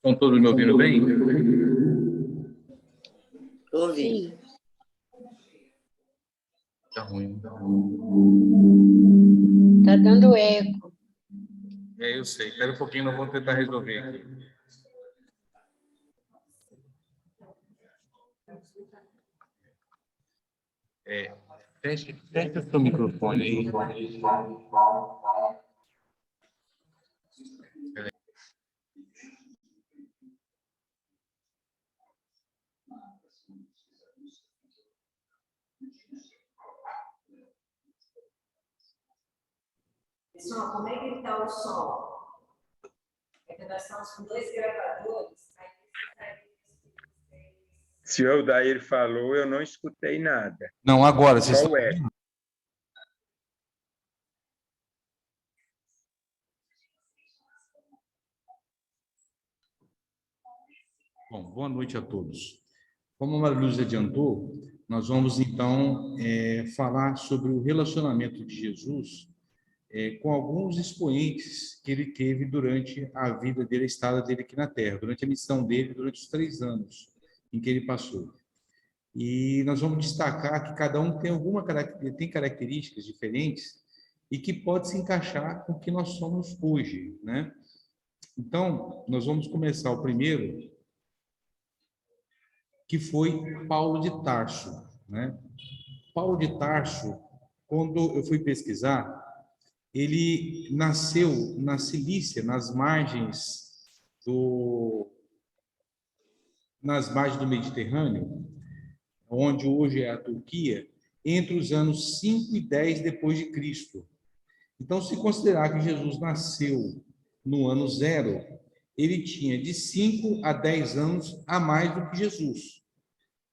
Estão todos me ouvindo bem? Ouvi. Tá ruim. Tá dando eco. Eu sei. Espera um pouquinho, eu vou tentar resolver aqui. Fecha o seu microfone aí. Pessoal, como é que está o som? É que nós estamos com 2 gravadores. Se o Dair falou, eu não escutei nada. Não, agora. Só o eco. Bom, boa noite a todos. Como a Mariluz adiantou, nós vamos, então, falar sobre o relacionamento de Jesus com alguns expoentes que ele teve durante a vida dele, a estada dele aqui na Terra, durante a missão dele, durante os 3 anos em que ele passou. E nós vamos destacar que cada um tem características diferentes e que pode se encaixar com o que nós somos hoje, né? Então, nós vamos começar o primeiro, que foi Paulo de Tarso, né? Paulo de Tarso, quando eu fui pesquisar, ele nasceu na Cilícia, nas margens do Mediterrâneo, onde hoje é a Turquia, entre os anos 5 e 10 depois de Cristo. Então, se considerar que Jesus nasceu no ano 0, ele tinha de 5 a 10 anos a mais do que Jesus.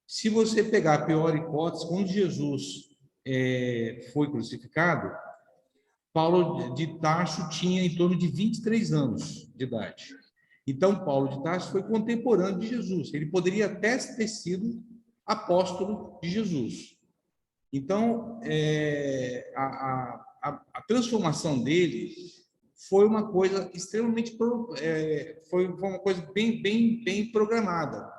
Se você pegar a pior hipótese, quando Jesus foi crucificado, Paulo de Tarso tinha em torno de 23 anos de idade. Então, Paulo de Tarso foi contemporâneo de Jesus. Ele poderia até ter sido apóstolo de Jesus. Então, a transformação dele foi uma coisa extremamente... foi uma coisa bem programada,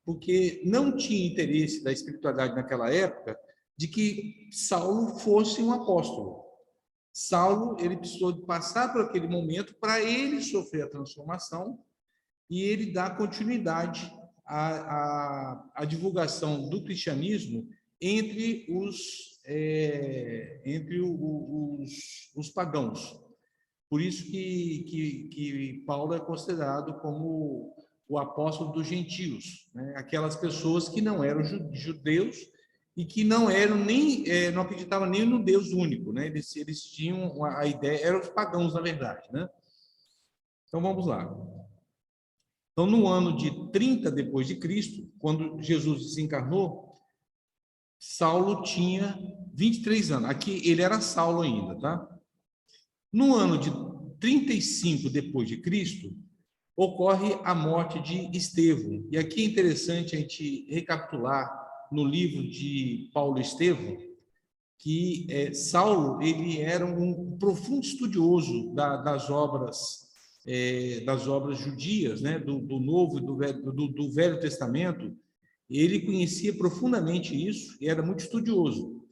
porque não tinha interesse da espiritualidade naquela época de que Saulo fosse um apóstolo. Saulo, ele precisou de passar por aquele momento para ele sofrer a transformação e ele dar continuidade à divulgação do cristianismo entre os pagãos. Por isso que Paulo é considerado como o apóstolo dos gentios, né? Aquelas pessoas que não eram judeus e que não acreditavam nem no Deus único, né? Eles tinham a ideia, eram os pagãos, na verdade, né? Então, vamos lá. Então, no ano de 30 depois de Cristo, quando Jesus desencarnou, Saulo tinha 23 anos. Aqui ele era Saulo ainda, tá? No ano de 35 depois de Cristo, ocorre a morte de Estevão. E aqui é interessante a gente recapitular no livro de Paulo Estevão que Saulo ele era um profundo estudioso das obras judias, né, do Novo e do Velho Testamento. Ele conhecia profundamente isso e era muito estudioso.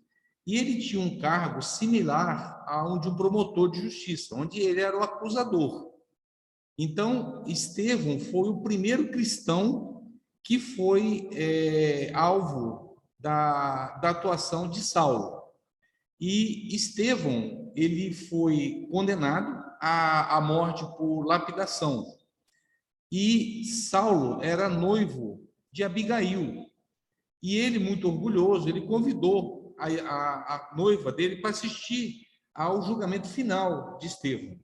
E ele tinha um cargo similar ao de um promotor de justiça, onde ele era o acusador. Então, Estevão foi o primeiro cristão que foi alvo da atuação de Saulo. E Estevão, ele foi condenado à morte por lapidação. E Saulo era noivo de Abigail. E ele, muito orgulhoso, ele convidou a noiva dele para assistir ao julgamento final de Estevão.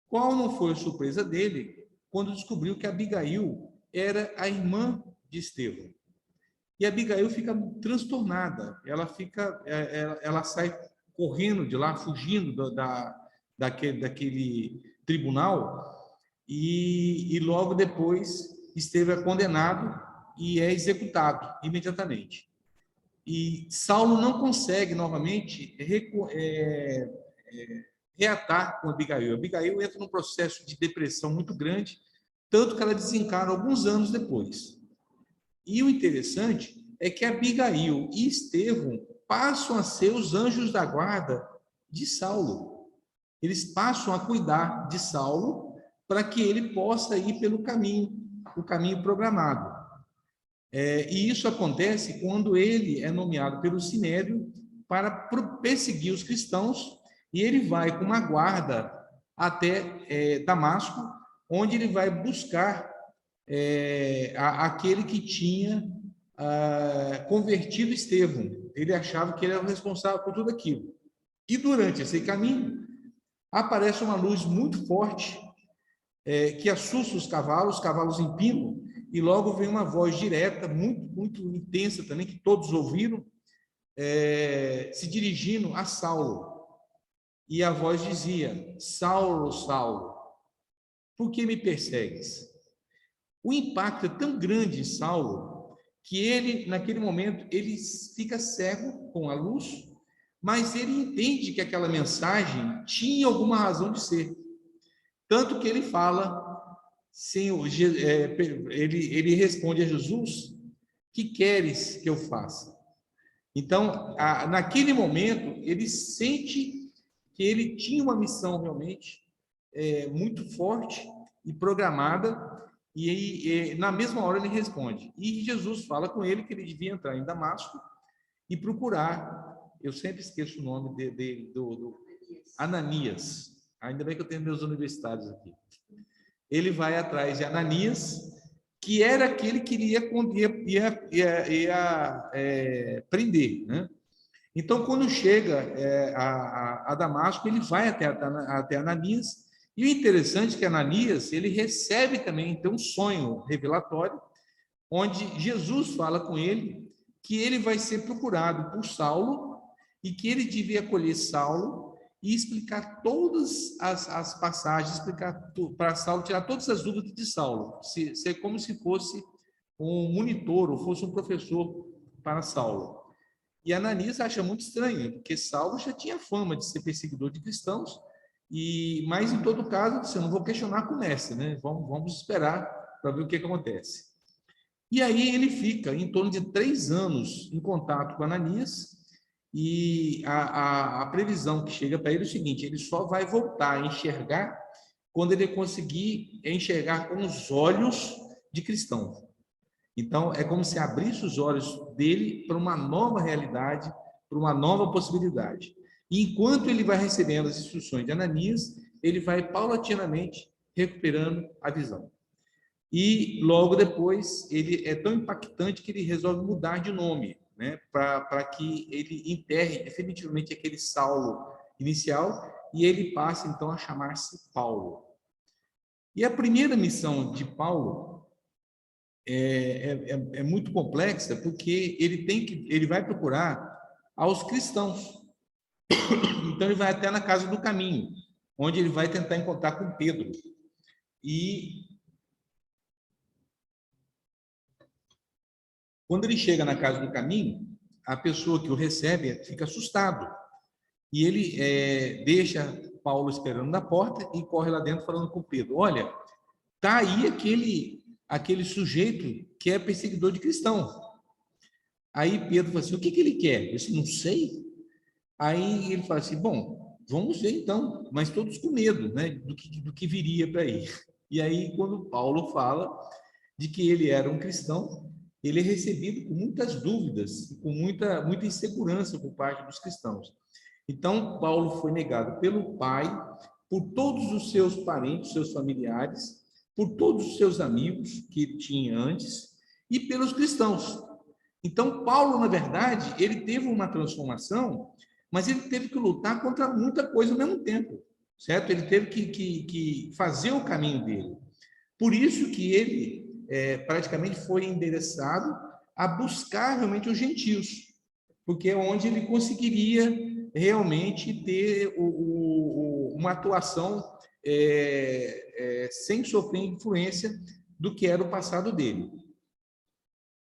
Qual não foi a surpresa dele quando descobriu que Abigail era a irmã de Estevão? E Abigail fica transtornada, ela sai correndo de lá, fugindo daquele tribunal, e logo depois Estevão é condenado e é executado imediatamente. E Saulo não consegue novamente reatar com Abigail. Abigail entra num processo de depressão muito grande, tanto que ela desencarna alguns anos depois. E o interessante é que Abigail e Estevão passam a ser os anjos da guarda de Saulo. Eles passam a cuidar de Saulo para que ele possa ir pelo caminho, o caminho programado. E isso acontece quando ele é nomeado pelo Sinédrio para perseguir os cristãos, e ele vai com uma guarda até Damasco, onde ele vai buscar aquele que tinha convertido Estevão. Ele achava que ele era o responsável por tudo aquilo. E durante esse caminho, aparece uma luz muito forte que assusta os cavalos empinam, e logo vem uma voz direta, muito, muito intensa também, que todos ouviram, se dirigindo a Saulo. E a voz dizia: Saulo, Saulo, por que me persegues? O impacto é tão grande em Saulo que ele, naquele momento, ele fica cego com a luz, mas ele entende que aquela mensagem tinha alguma razão de ser. Tanto que ele fala, Senhor, ele responde a Jesus: que queres que eu faça? Então, naquele momento, ele sente que ele tinha uma missão realmente muito forte e programada, e na mesma hora ele responde. E Jesus fala com ele que ele devia entrar em Damasco e procurar, eu sempre esqueço o nome dele, do Ananias. Ainda bem que eu tenho meus universitários aqui. Ele vai atrás de Ananias, que era aquele que ia prender, né? Então, quando chega a Damasco, ele vai até Ananias, e o interessante é que Ananias, ele recebe também então, um sonho revelatório, onde Jesus fala com ele que ele vai ser procurado por Saulo e que ele devia acolher Saulo e explicar todas as passagens, explicar para Saulo, tirar todas as dúvidas de Saulo, ser como se fosse um monitor ou fosse um professor para Saulo. E Ananias acha muito estranho, porque Saulo já tinha fama de ser perseguidor de cristãos, mas em todo caso, eu não vou questionar com o mestre, né? Vamos esperar para ver o que acontece. E aí ele fica em torno de 3 anos em contato com Ananias, e a previsão que chega para ele é o seguinte: ele só vai voltar a enxergar quando ele conseguir enxergar com os olhos de cristão. Então, é como se abrisse os olhos dele para uma nova realidade, para uma nova possibilidade. E enquanto ele vai recebendo as instruções de Ananias, ele vai paulatinamente recuperando a visão. E logo depois, ele é tão impactante que ele resolve mudar de nome, né, para que ele enterre definitivamente aquele Saulo inicial, e ele passa então a chamar-se Paulo. E a primeira missão de Paulo é muito complexa, porque ele vai procurar aos cristãos. Então ele vai até na casa do caminho, onde ele vai tentar encontrar com Pedro. E quando ele chega na casa do caminho, a pessoa que o recebe fica assustado. E ele deixa Paulo esperando na porta e corre lá dentro falando com Pedro: olha, tá aí aquele sujeito que é perseguidor de cristão. Aí Pedro fala assim: o que ele quer? Eu disse: não sei. Aí ele fala assim: bom, vamos ver então, mas todos com medo, né, do que viria para ele. E aí, quando Paulo fala de que ele era um cristão, ele é recebido com muitas dúvidas, com muita insegurança por parte dos cristãos. Então, Paulo foi negado pelo pai, por todos os seus parentes, seus familiares, por todos os seus amigos que ele tinha antes e pelos cristãos. Então, Paulo, na verdade, ele teve uma transformação, mas ele teve que lutar contra muita coisa ao mesmo tempo, certo? Ele teve que fazer o caminho dele. Por isso que ele praticamente foi endereçado a buscar realmente os gentios, porque é onde ele conseguiria realmente ter uma atuação sem sofrer influência do que era o passado dele.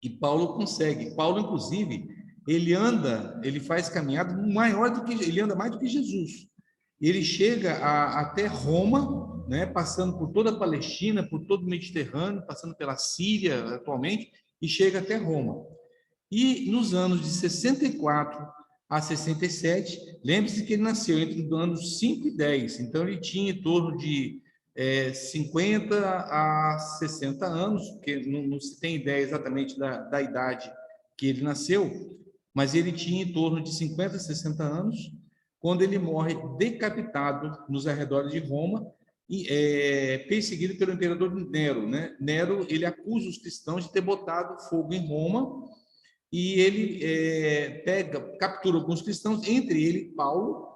E Paulo consegue. Paulo, inclusive, ele faz caminhada maior do que ele anda mais do que Jesus. Ele chega até Roma, né, passando por toda a Palestina, por todo o Mediterrâneo, passando pela Síria atualmente, e chega até Roma. E nos anos de 64 a 67, lembre-se que ele nasceu entre os anos 5 e 10, então ele tinha em torno de 50 a 60 anos, porque não se tem ideia exatamente da idade que ele nasceu, mas ele tinha em torno de 50 a 60 anos, quando ele morre decapitado nos arredores de Roma, perseguido pelo imperador Nero, né? Nero, ele acusa os cristãos de ter botado fogo em Roma, e ele captura alguns cristãos, entre eles Paulo,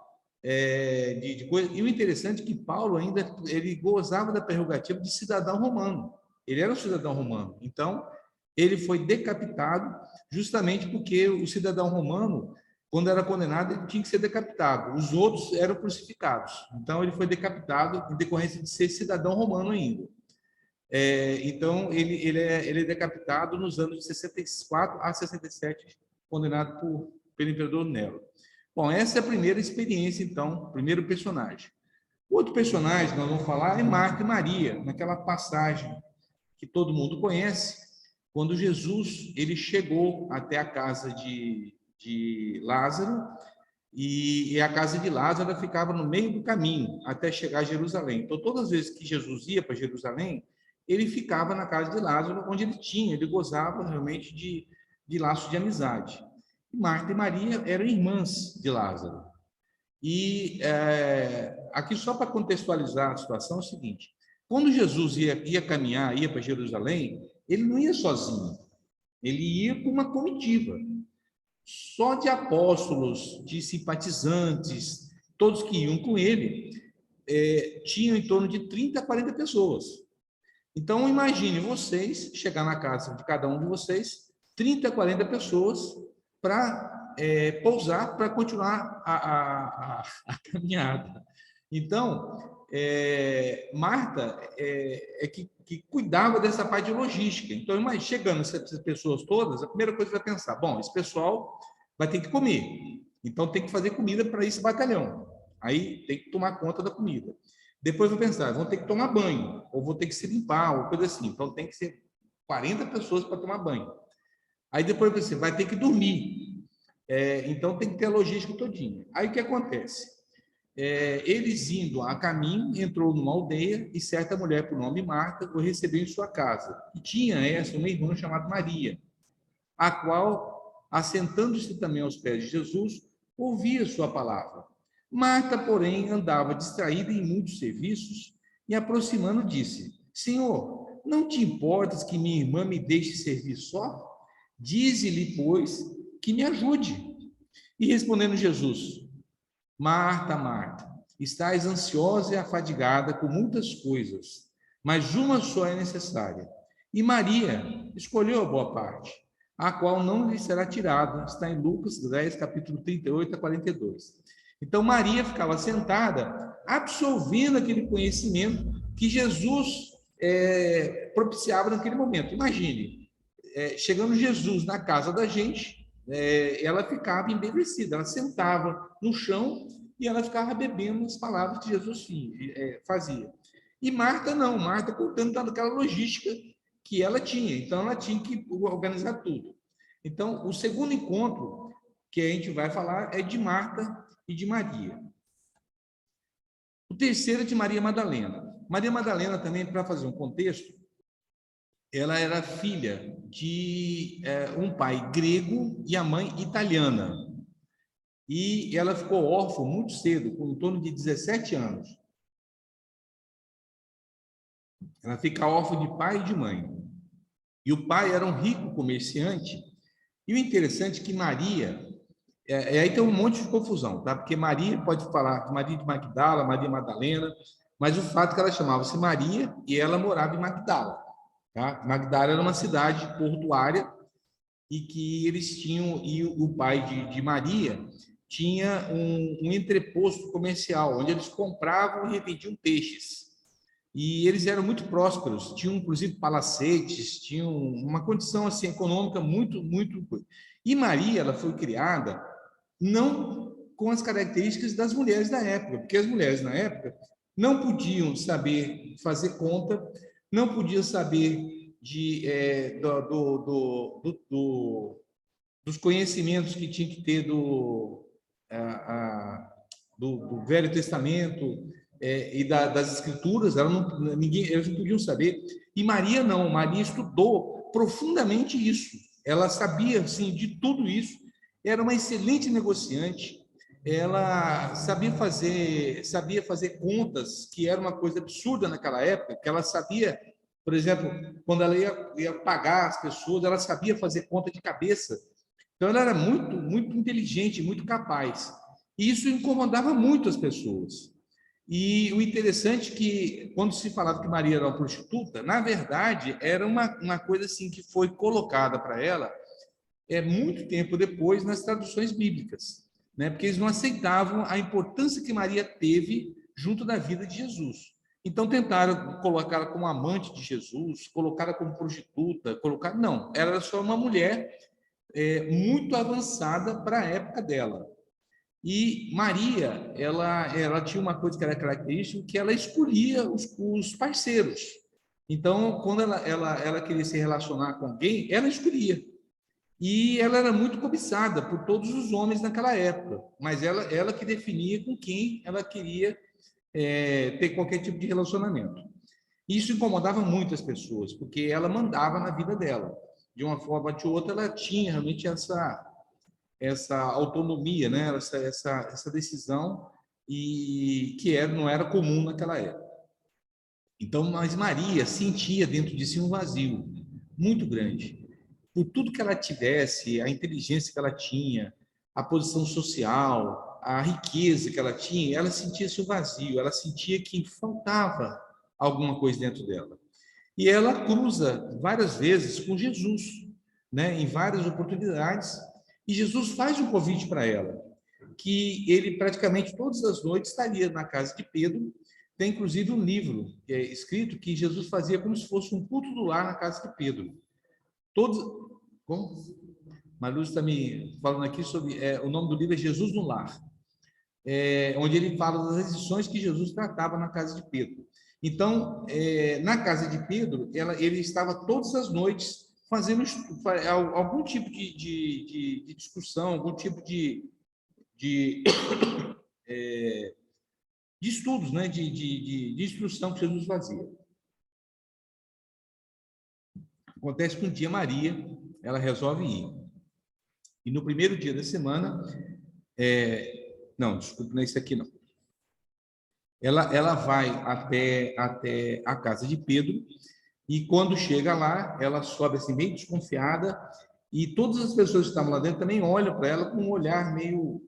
e o interessante é que Paulo ainda ele gozava da prerrogativa de cidadão romano. Ele era um cidadão romano. Então, ele foi decapitado justamente porque o cidadão romano, quando era condenado, ele tinha que ser decapitado. Os outros eram crucificados. Então, ele foi decapitado em decorrência de ser cidadão romano ainda. Então, ele é decapitado nos anos de 64 a 67, condenado pelo imperador Nero. Bom, essa é a primeira experiência, então, o primeiro personagem. O outro personagem que nós vamos falar é Marta e Maria, naquela passagem que todo mundo conhece, quando Jesus ele chegou até a casa de Lázaro, e a casa de Lázaro ficava no meio do caminho até chegar a Jerusalém. Então, todas as vezes que Jesus ia para Jerusalém, ele ficava na casa de Lázaro, onde ele gozava realmente de laços de amizade. Marta e Maria eram irmãs de Lázaro. E aqui, só para contextualizar a situação, é o seguinte: quando Jesus ia caminhar, ia para Jerusalém, ele não ia sozinho, ele ia com uma comitiva. Só de apóstolos, de simpatizantes, todos que iam com ele, tinham em torno de 30 a 40 pessoas. Então, imagine vocês chegar na casa de cada um de vocês, 30 a 40 pessoas, para pousar, para continuar a caminhada. Então, Marta que cuidava dessa parte de logística. Então, chegando essas pessoas todas, a primeira coisa que vai pensar, bom, esse pessoal vai ter que comer, então tem que fazer comida para esse batalhão. Aí tem que tomar conta da comida. Depois vou pensar, vão ter que tomar banho, ou vou ter que se limpar, ou coisa assim. Então tem que ser 40 pessoas para tomar banho. Aí depois você vai ter que dormir. Então tem que ter a logística todinha. Aí o que acontece? Eles indo a caminho, entrou numa aldeia e certa mulher por nome Marta o recebeu em sua casa. E tinha uma irmã chamada Maria, a qual, assentando-se também aos pés de Jesus, ouvia sua palavra. Marta, porém, andava distraída em muitos serviços e, aproximando, disse: Senhor, não te importas que minha irmã me deixe servir só? Dize-lhe, pois, que me ajude. E respondendo Jesus: Marta, Marta, estás ansiosa e afadigada com muitas coisas, mas uma só é necessária. E Maria escolheu a boa parte, a qual não lhe será tirada. Está em Lucas 10, capítulo 38 a 42. Então, Maria ficava sentada, absorvendo aquele conhecimento que Jesus propiciava naquele momento. Imagine, chegando Jesus na casa da gente, ela ficava embevecida, ela sentava no chão e ela ficava bebendo as palavras que Jesus fazia. E Marta não, Marta contando daquela logística que ela tinha, então ela tinha que organizar tudo. Então, o segundo encontro que a gente vai falar é de Marta e de Maria. O terceiro é de Maria Madalena. Maria Madalena também, para fazer um contexto, ela era filha de um pai grego e a mãe italiana. E ela ficou órfã muito cedo, com em torno de 17 anos. Ela fica órfã de pai e de mãe. E o pai era um rico comerciante. E o interessante é que Maria... aí tem um monte de confusão, tá? Porque Maria pode falar Maria de Magdala, Maria Madalena, mas o fato é que ela chamava-se Maria e ela morava em Magdala, tá? Magdala era uma cidade portuária e que eles tinham, e o pai de Maria tinha um entreposto comercial, onde eles compravam e revendiam peixes. E eles eram muito prósperos, tinham inclusive palacetes, tinham uma condição assim econômica muito, muito... E Maria, ela foi criada não com as características das mulheres da época, porque as mulheres na época não podiam saber fazer conta, não podiam saber dos conhecimentos que tinha que ter do Velho Testamento e das Escrituras, elas não podiam saber. E Maria não, Maria estudou profundamente isso. Ela sabia assim, de tudo isso, era uma excelente negociante, ela sabia fazer contas, que era uma coisa absurda naquela época, que ela sabia, por exemplo, quando ela ia pagar as pessoas, ela sabia fazer conta de cabeça. Então, ela era muito, muito inteligente, muito capaz. E isso incomodava muito as pessoas. E o interessante é que, quando se falava que Maria era uma prostituta, na verdade, era uma coisa assim que foi colocada para ela muito tempo depois nas traduções bíblicas, né? Porque eles não aceitavam a importância que Maria teve junto da vida de Jesus. Então, tentaram colocá-la como amante de Jesus, colocá-la como prostituta, não, ela era só uma mulher muito avançada para a época dela. E Maria, ela tinha uma coisa que era característica, que ela escolhia os parceiros. Então, quando ela queria se relacionar com alguém, ela escolhia. E ela era muito cobiçada por todos os homens naquela época, mas ela que definia com quem ela queria ter qualquer tipo de relacionamento. Isso incomodava muito as pessoas, porque ela mandava na vida dela. De uma forma ou de outra, ela tinha realmente essa autonomia, né? essa decisão, e que não era comum naquela época. Então, mas Maria sentia dentro de si um vazio muito grande. Por tudo que ela tivesse, a inteligência que ela tinha, a posição social, a riqueza que ela tinha, ela sentia-se um vazio, ela sentia que faltava alguma coisa dentro dela. E ela cruza várias vezes com Jesus, né, em várias oportunidades, e Jesus faz um convite para ela, que ele praticamente todas as noites estaria na casa de Pedro. Tem inclusive um livro escrito que Jesus fazia como se fosse um culto do lar na casa de Pedro. Como? Marluz está me falando aqui sobre o nome do livro é Jesus no Lar, onde ele fala das lições que Jesus tratava na casa de Pedro. Então, na casa de Pedro, ele estava todas as noites fazendo algum tipo de discussão, algum tipo de estudos, né? de instrução que Jesus fazia. Acontece que um dia Maria, ela resolve ir. E no primeiro dia da semana, não, desculpe, não é isso aqui não. Ela vai até a casa de Pedro, e quando chega lá, ela sobe assim, meio desconfiada, e todas as pessoas que estavam lá dentro também olham para ela com um olhar meio,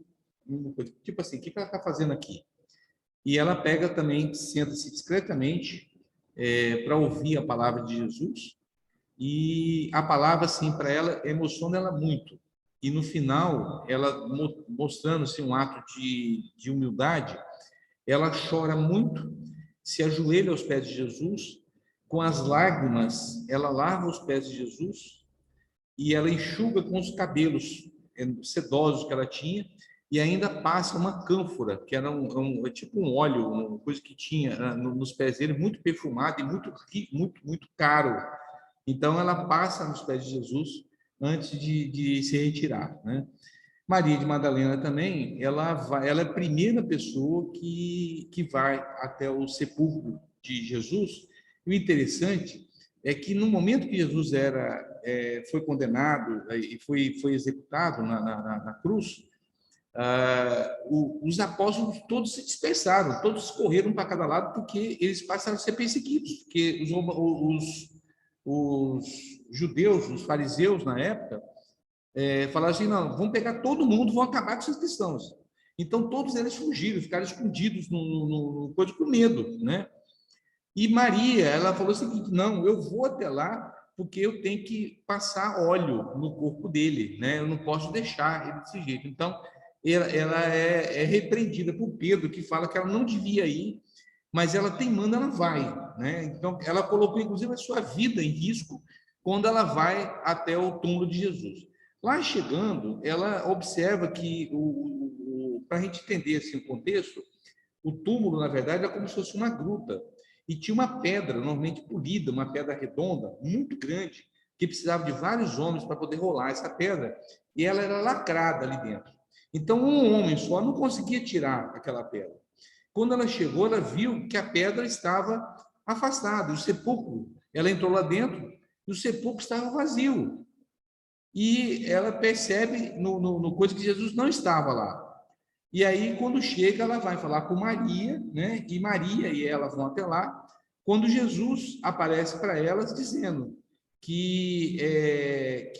tipo assim, o que ela está fazendo aqui? E ela pega também, senta-se discretamente para ouvir a palavra de Jesus, e a palavra, assim, para ela, emociona ela muito. E no final, ela mostrando-se um ato de humildade, ela chora muito, se ajoelha aos pés de Jesus, com as lágrimas, ela lava os pés de Jesus e ela enxuga com os cabelos sedosos que ela tinha, e ainda passa uma cânfora, que era tipo um óleo, uma coisa que tinha nos pés dele, muito perfumado e muito caro. Então, ela passa nos pés de Jesus antes de se retirar, né? Maria de Madalena também, ela é a primeira pessoa que vai até o sepulcro de Jesus. E o interessante é que no momento que Jesus foi condenado e foi executado na cruz, os apóstolos todos se dispersaram, todos correram para cada lado, porque eles passaram a ser perseguidos, porque os judeus, os fariseus na época, falaram assim, não, vamos pegar todo mundo, vão acabar com esses cristãos. Então, todos eles fugiram, ficaram escondidos no coisa com medo, né? E Maria, ela falou o seguinte, não, eu vou até lá porque eu tenho que passar óleo no corpo dele, né? Eu não posso deixar ele desse jeito. Então, ela é repreendida por Pedro, que fala que ela não devia ir, mas ela teimando, ela vai, né? Então, ela colocou, inclusive, a sua vida em risco quando ela vai até o túmulo de Jesus. Lá chegando, ela observa que para a gente entender assim, o contexto, o túmulo, na verdade, era como se fosse uma gruta. E tinha uma pedra, normalmente polida, uma pedra redonda, muito grande, que precisava de vários homens para poder rolar essa pedra. E ela era lacrada ali dentro. Então, um homem só não conseguia tirar aquela pedra. Quando ela chegou, ela viu que a pedra estava afastada, o sepulcro. Ela entrou lá dentro e o sepulcro estava vazio. E ela percebe no coisa que Jesus não estava lá. E aí, quando chega, ela vai falar com Maria, né? E Maria e ela vão até lá, quando Jesus aparece para elas dizendo que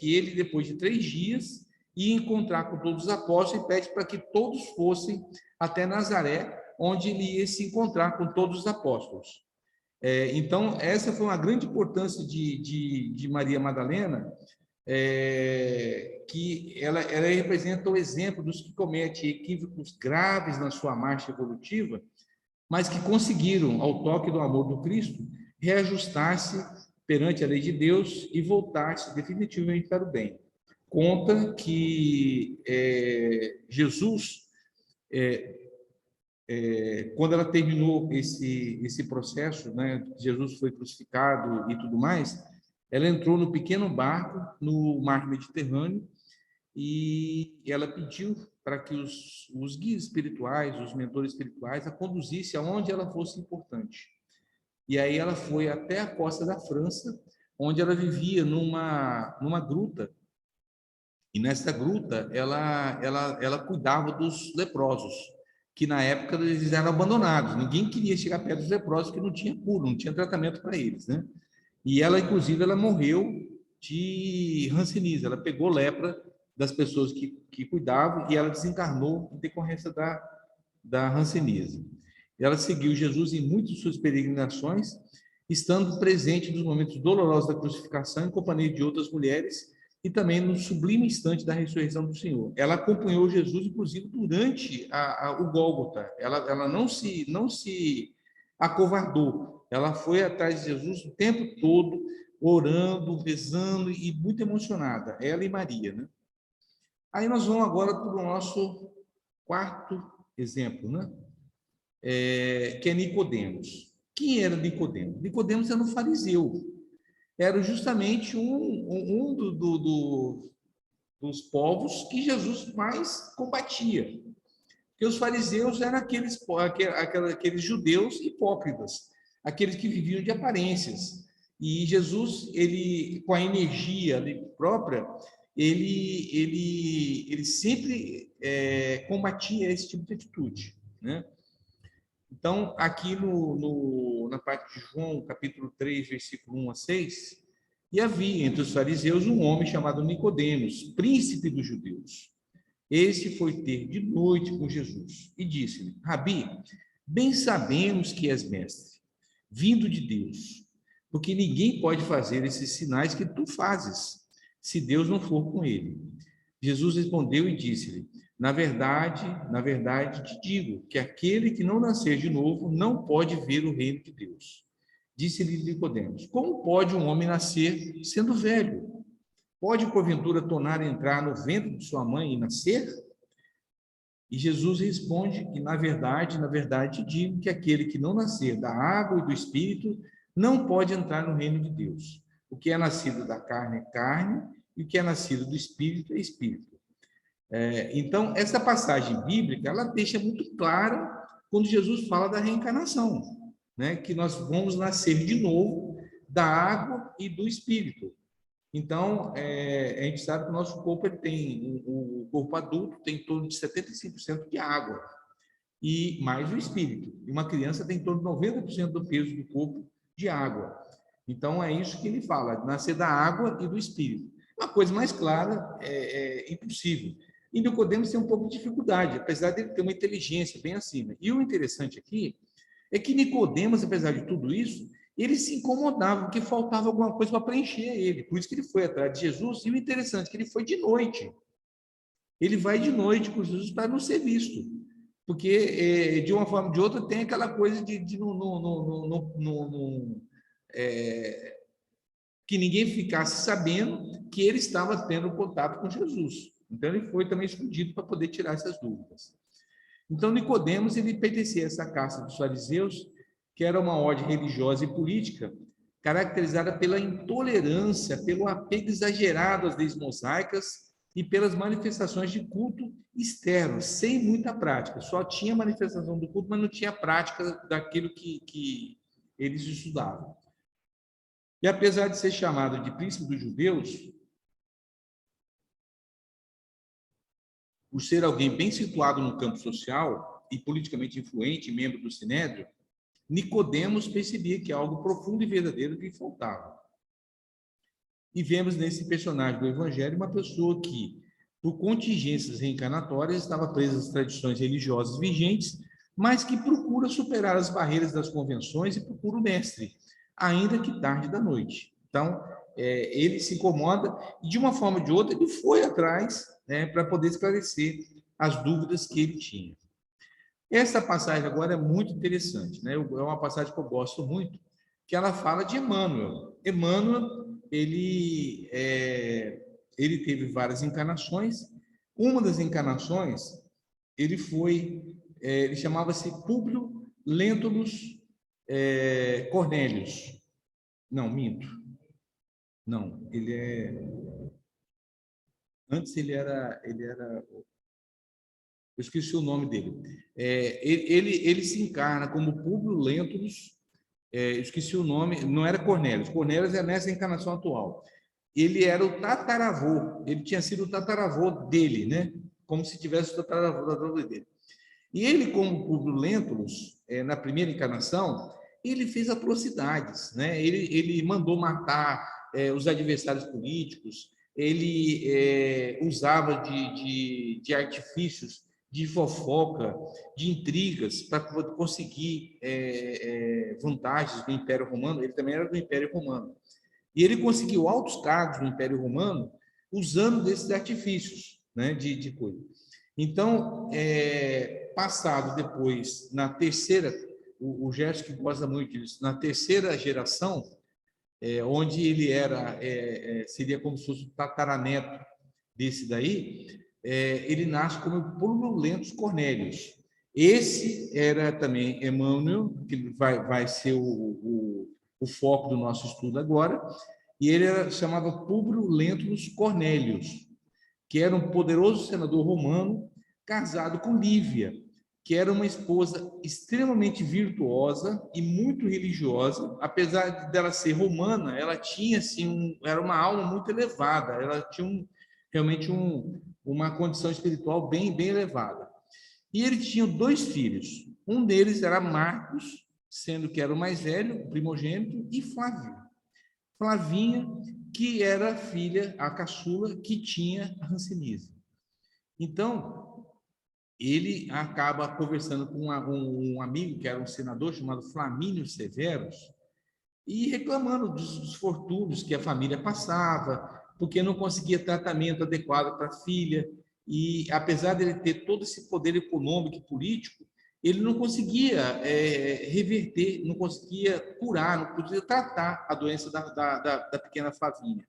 ele, depois de 3 dias, ia encontrar com todos os apóstolos e pede para que todos fossem até Nazaré, onde ele ia se encontrar com todos os apóstolos. Então, essa foi uma grande importância de Maria Madalena, que ela representa o exemplo dos que cometem equívocos graves na sua marcha evolutiva, mas que conseguiram, ao toque do amor do Cristo, reajustar-se perante a lei de Deus e voltar-se definitivamente para o bem. Conta que Jesus, quando ela terminou esse processo, né, Jesus foi crucificado e tudo mais, ela entrou no pequeno barco no mar Mediterrâneo e ela pediu para que os guias espirituais, os mentores espirituais, a conduzissem aonde ela fosse importante. E aí ela foi até a costa da França, onde ela vivia numa gruta. E nessa gruta ela cuidava dos leprosos, que na época eles eram abandonados. Ninguém queria chegar perto dos leprosos, porque não tinha cura, não tinha tratamento para eles, né? E ela, inclusive, ela morreu de hanseníase. Ela pegou lepra das pessoas que cuidavam e ela desencarnou em decorrência da hanseníase. Ela seguiu Jesus em muitas de suas peregrinações, estando presente nos momentos dolorosos da crucificação em companhia de outras mulheres e também no sublime instante da ressurreição do Senhor. Ela acompanhou Jesus, inclusive, durante o Gólgota. Ela não se acovardou. Ela foi atrás de Jesus o tempo todo, orando, rezando e muito emocionada. Ela e Maria, né? Aí nós vamos agora para o nosso 4º exemplo, né? Que é Nicodemos. Quem era Nicodemos? Nicodemos era um fariseu. Era justamente um dos povos que Jesus mais combatia. Porque os fariseus eram aqueles judeus hipócritas, aqueles que viviam de aparências. E Jesus, ele, com a energia própria, ele sempre combatia esse tipo de atitude, né? Então, aqui na parte de João, capítulo 3, versículo 1 a 6, e havia entre os fariseus um homem chamado Nicodemos, príncipe dos judeus. Este foi ter de noite com Jesus e disse-lhe: Rabi, bem sabemos que és mestre, vindo de Deus, porque ninguém pode fazer esses sinais que tu fazes, se Deus não for com ele. Jesus respondeu e disse-lhe: na verdade te digo que aquele que não nascer de novo não pode ver o reino de Deus. Disse-lhe Nicodemos: como pode um homem nascer sendo velho? Pode, porventura, tornar a entrar no ventre de sua mãe e nascer? E Jesus responde que, na verdade te digo que aquele que não nascer da água e do Espírito não pode entrar no reino de Deus. O que é nascido da carne é carne, e o que é nascido do Espírito é Espírito. Então, essa passagem bíblica, ela deixa muito claro quando Jesus fala da reencarnação, né? Que nós vamos nascer de novo da água e do Espírito. Então, a gente sabe que o nosso corpo o corpo adulto tem em torno de 75% de água e mais o espírito. E uma criança tem em torno de 90% do peso do corpo de água. Então, é isso que ele fala, nascer da água e do espírito. Uma coisa mais clara é impossível. E Nicodemos tem um pouco de dificuldade, apesar de ele ter uma inteligência bem acima. E o interessante aqui é que Nicodemos, apesar de tudo isso, ele se incomodava, porque faltava alguma coisa para preencher ele. Por isso que ele foi atrás de Jesus. E o interessante é que ele foi de noite. Ele vai de noite com Jesus para não ser visto. Porque, de uma forma ou de outra, tem aquela coisa de que ninguém ficasse sabendo que ele estava tendo contato com Jesus. Então, ele foi também escondido para poder tirar essas dúvidas. Então, Nicodemos, ele pertencia a essa casta dos fariseus, que era uma ordem religiosa e política, caracterizada pela intolerância, pelo apego exagerado às leis mosaicas e pelas manifestações de culto externo, sem muita prática. Só tinha manifestação do culto, mas não tinha prática daquilo que eles estudavam. E apesar de ser chamado de príncipe dos judeus, por ser alguém bem situado no campo social e politicamente influente, membro do Sinédrio, Nicodemos percebia que algo profundo e verdadeiro lhe faltava. E vemos nesse personagem do Evangelho uma pessoa que, por contingências reencarnatórias, estava presa às tradições religiosas vigentes, mas que procura superar as barreiras das convenções e procura o mestre, ainda que tarde da noite. Então, ele se incomoda e, de uma forma ou de outra, ele foi atrás, né, para poder esclarecer as dúvidas que ele tinha. Essa passagem agora é muito interessante, né? É uma passagem que eu gosto muito, que ela fala de Emmanuel. Emmanuel, ele teve várias encarnações. Uma das encarnações, ele chamava-se Públio Lentulus Cornélius. Não, minto. Não, antes ele era eu esqueci o nome dele. Ele se encarna como Públio Lentulus, eu esqueci o nome, não era Cornélios. Cornélios é nessa encarnação atual. Ele era o tataravô, ele tinha sido o tataravô dele, né? Como se tivesse o tataravô dele. E ele, como Públio Lentulus, na primeira encarnação, ele fez atrocidades, né? Ele mandou matar os adversários políticos, ele usava de artifícios, de fofoca, de intrigas, para conseguir vantagens do Império Romano. Ele também era do Império Romano. E ele conseguiu altos cargos no Império Romano usando desses artifícios, né, de coisa. Então, passado depois, na terceira, o Gerson que gosta muito disso, na terceira geração, onde ele seria como se fosse o tataraneto desse daí, ele nasce como Públio Lentulus Cornélius. Esse era também Emmanuel, que vai ser o foco do nosso estudo agora, e ele chamava Públio Lentulus Cornélius, que era um poderoso senador romano casado com Lívia, que era uma esposa extremamente virtuosa e muito religiosa. Apesar dela ser romana, ela tinha assim era uma alma muito elevada, ela tinha realmente uma condição espiritual bem elevada. E ele tinha 2 filhos. Um deles era Marcos, sendo que era o mais velho, o primogênito, e Flávio. Flavinha, que era a filha, a caçula, que tinha a hanseníase. Então, ele acaba conversando com um amigo, que era um senador, chamado Flamínio Severus, e reclamando dos fortúnios que a família passava, porque não conseguia tratamento adequado para a filha, e apesar de ele ter todo esse poder econômico e político, ele não conseguia reverter, não conseguia curar, não conseguia tratar a doença da pequena Flavinha.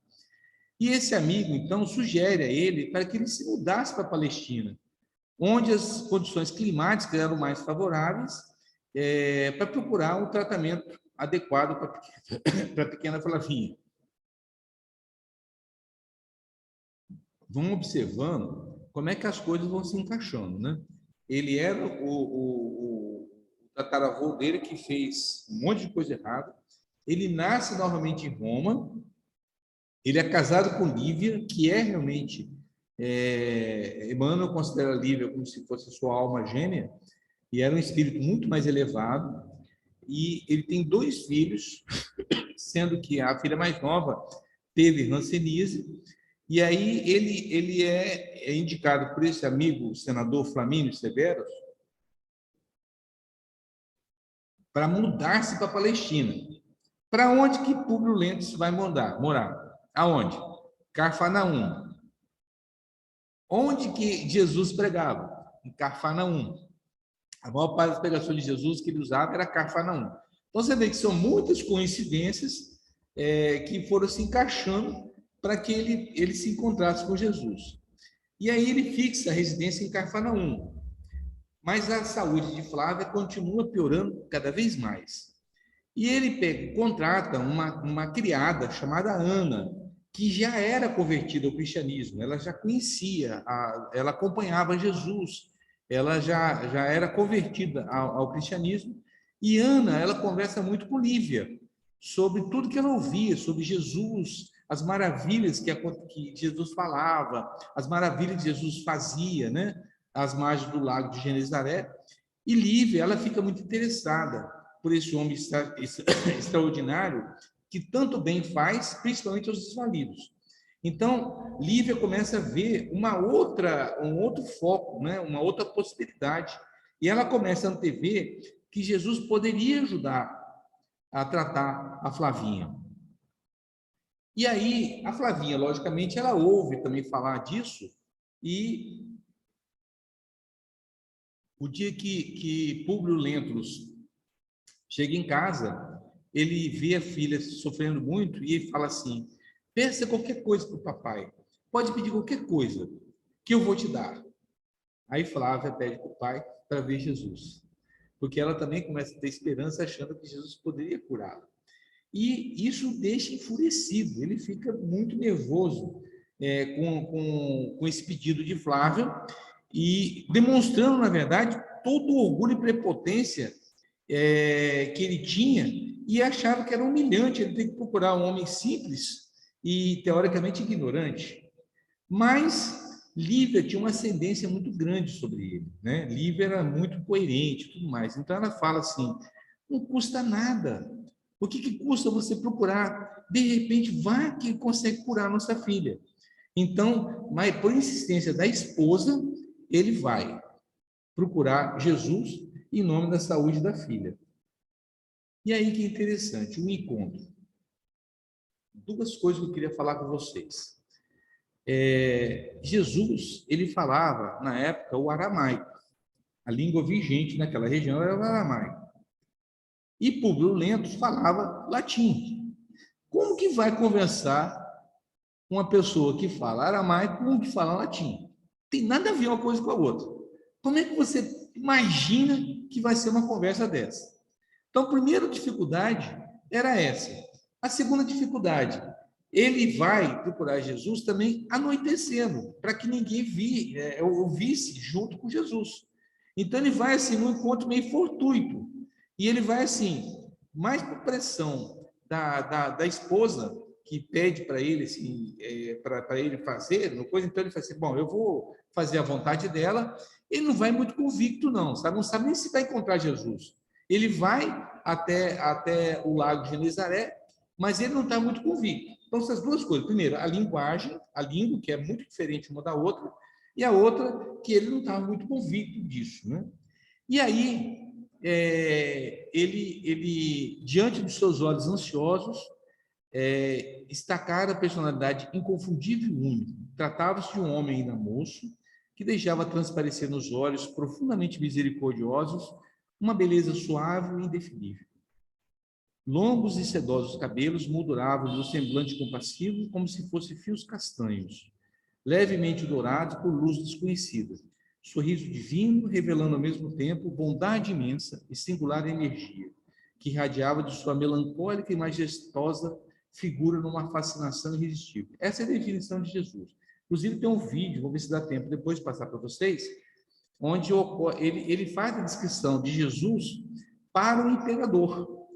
E esse amigo, então, sugere a ele para que ele se mudasse para a Palestina, onde as condições climáticas eram mais favoráveis, para procurar um tratamento adequado para a pequena Flavinha. Vamos observando como é que as coisas vão se encaixando, né? Ele era o tataravô dele, que fez um monte de coisa errada. Ele nasce novamente em Roma. Ele é casado com Lívia, que é realmente... Emmanuel considera Lívia como se fosse sua alma gêmea, e era um espírito muito mais elevado. E ele tem 2 filhos, sendo que a filha mais nova teve hanseníase. E aí ele é indicado por esse amigo, o senador Flamínio Severus, para mudar-se para a Palestina. Para onde que Públio Lentulus vai morar? Aonde? Cafarnaum. Onde que Jesus pregava? Em Cafarnaum. A maior parte das pregações de Jesus que ele usava era Cafarnaum. Então você vê que são muitas coincidências que foram se encaixando para que ele se encontrasse com Jesus. E aí ele fixa a residência em Cafarnaum. mas a saúde de Flávia continua piorando cada vez mais. E ele contrata uma criada chamada Ana, que já era convertida ao cristianismo, ela já conhecia, ela acompanhava Jesus, ela já era convertida ao cristianismo. E Ana, ela conversa muito com Lívia sobre tudo que ela ouvia, sobre Jesus, as maravilhas que Jesus falava, as maravilhas que Jesus fazia, né? Às margens do lago de Genezaré. E Lívia, ela fica muito interessada por esse homem extraordinário que tanto bem faz, principalmente aos desvalidos. Então, Lívia começa a ver um outro foco, né? Uma outra possibilidade. E ela começa a antever que Jesus poderia ajudar a tratar a Flavinha. E aí, a Flavinha, logicamente, ela ouve também falar disso, e o dia que Públio Lentulus chega em casa, ele vê a filha sofrendo muito e ele fala assim: peça qualquer coisa para o papai, pode pedir qualquer coisa, que eu vou te dar. Aí Flávia pede para o pai para ver Jesus, porque ela também começa a ter esperança, achando que Jesus poderia curá-la. E isso o deixa enfurecido, ele fica muito nervoso com esse pedido de Flávia, e demonstrando, na verdade, todo o orgulho e prepotência que ele tinha, e achava que era humilhante ele ter que procurar um homem simples e, teoricamente, ignorante. Mas Lívia tinha uma ascendência muito grande sobre ele, né? Lívia era muito coerente e tudo mais. Então, ela fala assim: não custa nada. O que custa você procurar? De repente, vá que consegue curar a nossa filha. Então, mas por insistência da esposa, ele vai procurar Jesus em nome da saúde da filha. E aí que é interessante, um encontro. Duas coisas que eu queria falar com vocês. Jesus, ele falava, na época, o aramaico. A língua vigente naquela região era o aramaico. E Públio Lentulus falava latim. Como que vai conversar uma pessoa que fala aramaico com um que fala latim? Tem nada a ver uma coisa com a outra. Como é que você imagina que vai ser uma conversa dessa? Então, a primeira dificuldade era essa. A segunda dificuldade, ele vai procurar Jesus também anoitecendo, para que ninguém ouvisse junto com Jesus. Então, ele vai assim, num encontro meio fortuito. E ele vai assim, mais por pressão da esposa, que pede para ele, assim, para ele fazer, então ele fala assim: bom, eu vou fazer a vontade dela. Ele não vai muito convicto, não, sabe? Não sabe nem se vai encontrar Jesus. Ele vai até o lago de Genezaré, mas ele não está muito convicto. Então, essas duas coisas. Primeiro, a linguagem, a língua, que é muito diferente uma da outra, e a outra, que ele não estava muito convicto disso, né? E aí, ele, diante dos seus olhos ansiosos, destacar a personalidade inconfundível e única. Tratava-se de um homem ainda moço, que deixava transparecer nos olhos profundamente misericordiosos uma beleza suave e indefinível. Longos e sedosos cabelos molduravam o semblante compassivo, como se fossem fios castanhos, levemente dourados por luz desconhecida. Sorriso divino, revelando ao mesmo tempo bondade imensa e singular energia, que irradiava de sua melancólica e majestosa figura numa fascinação irresistível. Essa é a definição de Jesus. Inclusive, tem um vídeo, vou ver se dá tempo depois de passar para vocês, onde ele faz a descrição de Jesus para o imperador.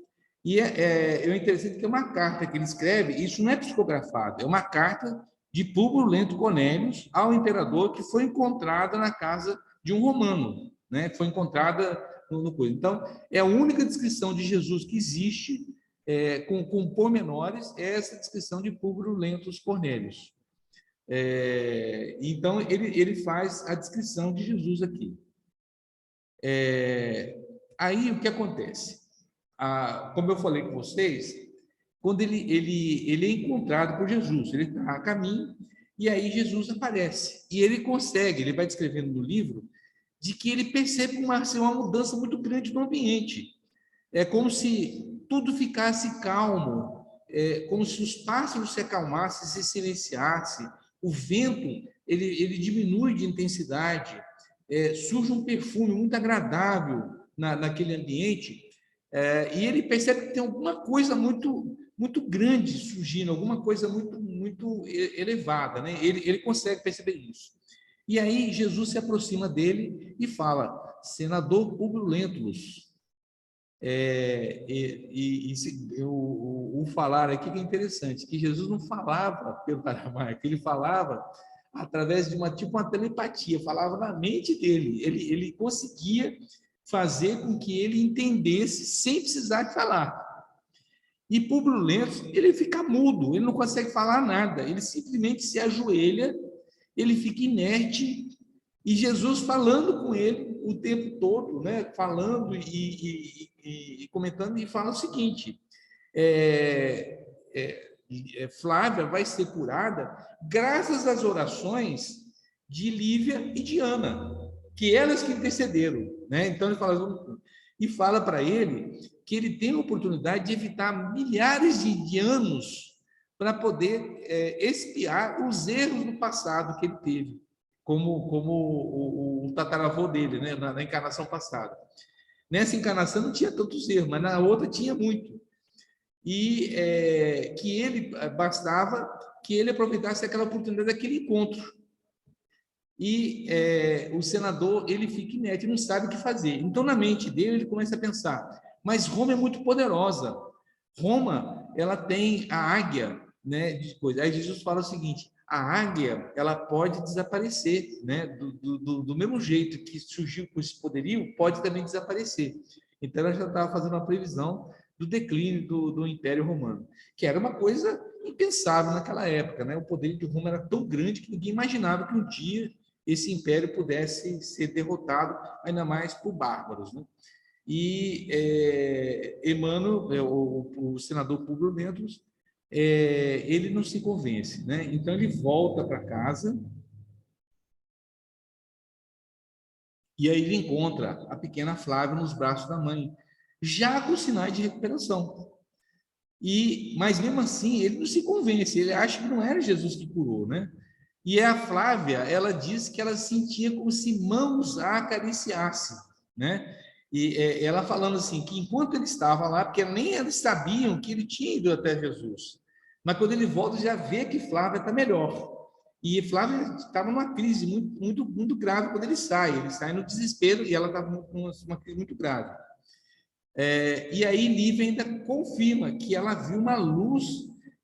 E é interessante que é uma carta que ele escreve, isso não é psicografado, é uma carta de Públio Lentulus Cornélius ao imperador, que foi encontrada na casa de um romano, né? Foi encontrada no coisa. Então, é a única descrição de Jesus que existe, com pormenores, é essa descrição de Públio Lentulus Cornélius. Então, ele faz a descrição de Jesus aqui. Aí, o que acontece? Como eu falei com vocês, quando ele é encontrado por Jesus, ele está a caminho, e aí Jesus aparece. E ele vai descrevendo no livro, de que ele percebe uma mudança muito grande no ambiente. É como se tudo ficasse calmo, como se os pássaros se acalmassem, se silenciassem, o vento ele diminui de intensidade, surge um perfume muito agradável naquele ambiente, e ele percebe que tem alguma coisa muito, muito grande surgindo, alguma coisa muito, muito elevada, né? Ele consegue perceber isso. E aí Jesus se aproxima dele e fala: senador Públio Lentulus. O falar aqui que é interessante, que Jesus não falava pelo aramaico, ele falava através de uma telepatia, falava na mente dele, ele conseguia fazer com que ele entendesse sem precisar de falar. E Públio Lentulus, ele fica mudo, ele não consegue falar nada, ele simplesmente se ajoelha, ele fica inerte, e Jesus falando com ele o tempo todo, né? Falando e comentando, e fala o seguinte: Flávia vai ser curada graças às orações de Lívia e de Ana, que elas que intercederam, né? Então ele fala para ele que ele tem a oportunidade de evitar milhares de anos para poder expiar os erros do passado que ele teve, como o tataravô dele, né? Na encarnação passada. Nessa encarnação não tinha tantos erros, mas na outra tinha muito. E que ele bastava que ele aproveitasse aquela oportunidade daquele encontro. E o senador, ele fica inerte, não sabe o que fazer. Então, na mente dele, ele começa a pensar: mas Roma é muito poderosa. Roma, ela tem a águia, né? Aí Jesus fala o seguinte: a águia, ela pode desaparecer, né? Do mesmo jeito que surgiu com esse poderio, pode também desaparecer. Então, ela já estava fazendo uma previsão do declínio do Império Romano, que era uma coisa impensável naquela época, né? O poder de Roma era tão grande que ninguém imaginava que um dia esse império pudesse ser derrotado, ainda mais por bárbaros, né? E Emmanuel, o senador Públio Lentulus, ele não se convence, né? Então ele volta para casa e aí ele encontra a pequena Flávia nos braços da mãe, já com sinais de recuperação. Mas mesmo assim ele não se convence, ele acha que não era Jesus que curou, né? E a Flávia, ela diz que ela sentia como se mãos a acariciassem, né? E ela falando assim, que enquanto ele estava lá, porque nem eles sabiam que ele tinha ido até Jesus, mas quando ele volta, já vê que Flávia está melhor. E Flávia estava numa crise muito, muito, muito grave quando ele sai no desespero, e ela estava numa crise muito grave. E aí Lívia ainda confirma que ela viu uma luz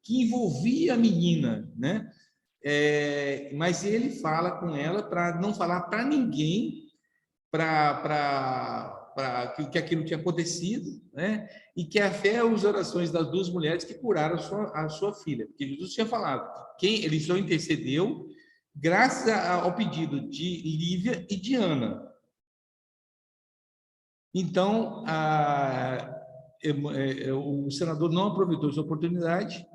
que envolvia a menina, né? Mas ele fala com ela para não falar para ninguém que aquilo tinha acontecido, né? E que a fé e as orações das duas mulheres que curaram a sua filha, porque Jesus tinha falado que ele só intercedeu graças ao pedido de Lívia e de Ana. Então, o senador não aproveitou essa oportunidade,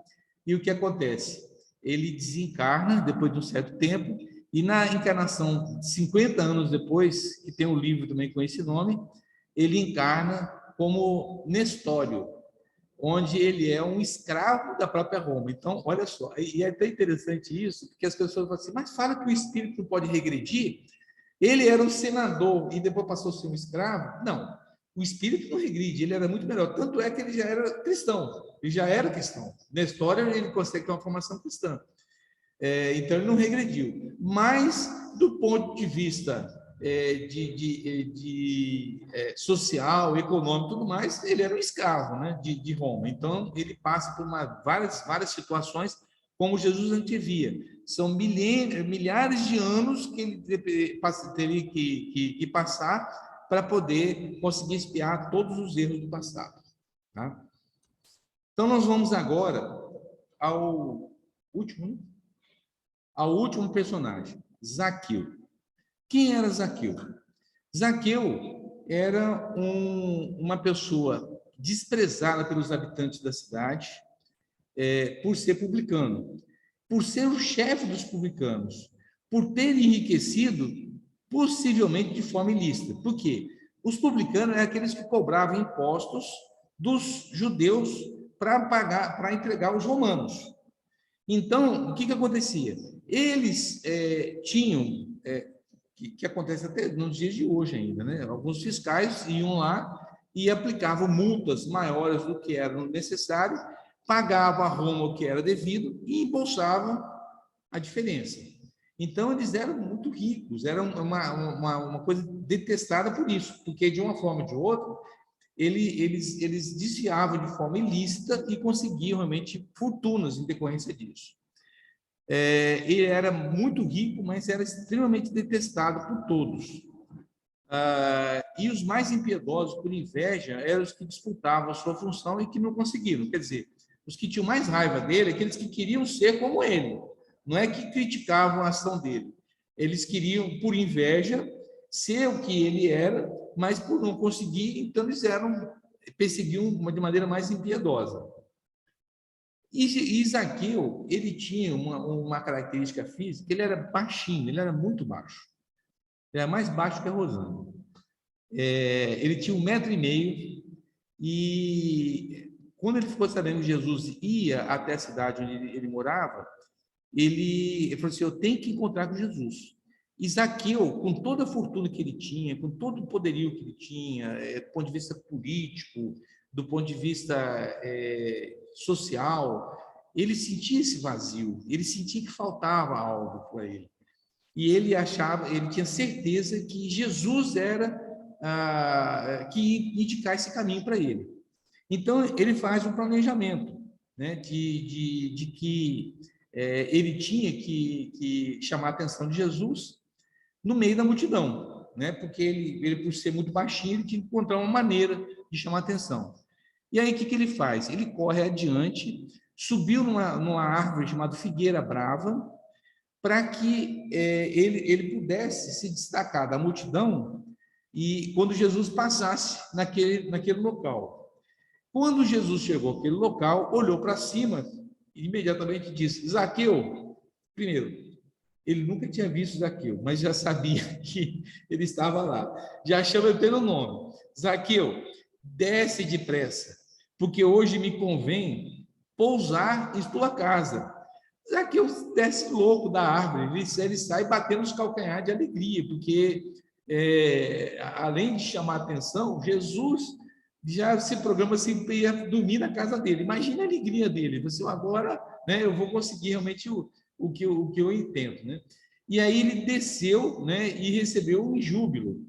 e o que acontece? Ele desencarna depois de um certo tempo, e na encarnação, 50 anos depois, que tem um livro também com esse nome, ele encarna como Nestório, onde ele é um escravo da própria Roma. Então, olha só, e é até interessante isso, porque as pessoas falam assim: mas fala que o espírito não pode regredir? Ele era um senador e depois passou a ser um escravo? Não, o espírito não regride, ele era muito melhor. Tanto é que ele já era cristão, Na história, ele consegue ter uma formação cristã. Então, ele não regrediu. Mas, do ponto de vista social, econômico e tudo mais, ele era um escravo, né, de Roma. Então, ele passa por várias situações, como Jesus antevia. São milhares de anos que ele teria que passar para poder conseguir expiar todos os erros do passado. Tá? Então, nós vamos agora ao último personagem, Zaqueu. Quem era Zaqueu? Zaqueu era uma pessoa desprezada pelos habitantes da cidade, por ser publicano, por ser o chefe dos publicanos, por ter enriquecido possivelmente de forma ilícita. Por quê? Os publicanos eram aqueles que cobravam impostos dos judeus para entregar aos romanos. Então, o que acontecia? Eles tinham que acontece até nos dias de hoje ainda, né? Alguns fiscais iam lá e aplicavam multas maiores do que era necessário, pagavam a Roma o que era devido e embolsavam a diferença. Então, eles eram muito ricos, era uma coisa detestada por isso, porque, de uma forma ou de outra, eles desviavam de forma ilícita e conseguiam realmente fortunas em decorrência disso. Ele era muito rico, mas era extremamente detestado por todos. E os mais impiedosos, por inveja, eram os que disputavam a sua função e que não conseguiram. Quer dizer, os que tinham mais raiva dele, aqueles que queriam ser como ele. Não é que criticavam a ação dele. Eles queriam, por inveja, ser o que ele era, mas por não conseguir, então eles perseguiam de maneira mais impiedosa. E Zaqueu, ele tinha uma característica física, ele era baixinho, ele era muito baixo. Ele era mais baixo que a Rosana. Ele tinha 1,5 m, e quando ele ficou sabendo que Jesus ia até a cidade onde ele morava, ele falou assim: eu tenho que encontrar com Jesus. E Zaqueu, com toda a fortuna que ele tinha, com todo o poderio que ele tinha, do ponto de vista político, do ponto de vista social, ele sentia esse vazio, ele sentia que faltava algo para ele. E ele tinha certeza que Jesus era que ia indicar esse caminho para ele. Então, ele faz um planejamento, né, de que ele tinha que chamar a atenção de Jesus no meio da multidão, né, porque ele, por ser muito baixinho, ele tinha que encontrar uma maneira de chamar a atenção. E aí, o que ele faz? Ele corre adiante, subiu numa árvore chamada Figueira Brava, para que ele pudesse se destacar da multidão e quando Jesus passasse naquele local. Quando Jesus chegou àquele local, olhou para cima e imediatamente disse: Zaqueu, primeiro, ele nunca tinha visto Zaqueu, mas já sabia que ele estava lá. Já chama ele pelo nome: Zaqueu, desce depressa, porque hoje me convém pousar em tua casa. Zaqueu desce louco da árvore, ele sai batendo os calcanhares de alegria, porque, além de chamar a atenção, Jesus já se programa assim, para ir dormir na casa dele. Imagina a alegria dele. Você, agora, né, eu vou conseguir realmente o que eu entendo. Né? E aí ele desceu, né, e recebeu um júbilo.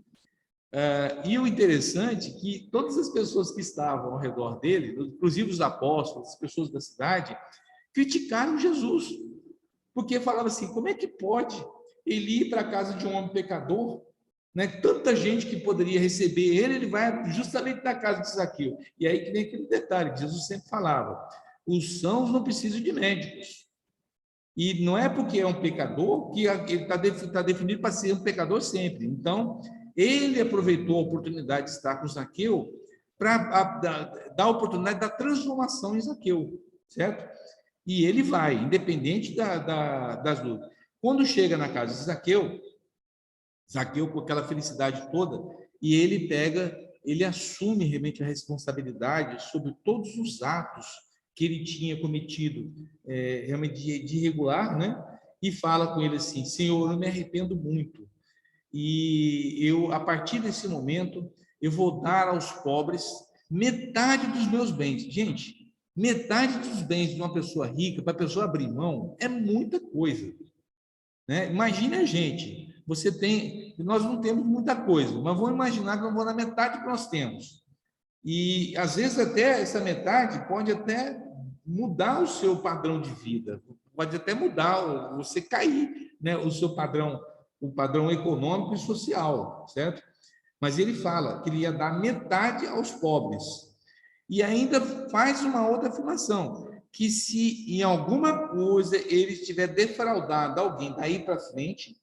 E o interessante é que todas as pessoas que estavam ao redor dele, inclusive os apóstolos, as pessoas da cidade, criticaram Jesus, porque falavam assim: como é que pode ele ir para a casa de um homem pecador, né? Tanta gente que poderia receber ele vai justamente na casa de Zaqueu. E aí que vem aquele detalhe que Jesus sempre falava: os sãos não precisam de médicos. E não é porque é um pecador que ele está definido para ser um pecador sempre. Então, ele aproveitou a oportunidade de estar com Zaqueu para dar a oportunidade da transformação em Zaqueu, certo? E ele vai, independente das lutas. Quando chega na casa de Zaqueu com aquela felicidade toda, e ele assume realmente a responsabilidade sobre todos os atos que ele tinha cometido, realmente de irregular, né? E fala com ele assim: Senhor, eu me arrependo muito, e eu, a partir desse momento, eu vou dar aos pobres metade dos meus bens. Gente, metade dos bens de uma pessoa rica, para a pessoa abrir mão, é muita coisa, né? Imagine a gente, nós não temos muita coisa, mas vamos imaginar que eu vou na metade que nós temos. E, às vezes, até essa metade pode até mudar o seu padrão de vida, pode até mudar, você cair, né, o seu padrão, o padrão econômico e social, certo? Mas ele fala que ele ia dar metade aos pobres. E ainda faz uma outra afirmação, que se em alguma coisa ele estiver defraudado alguém daí para frente,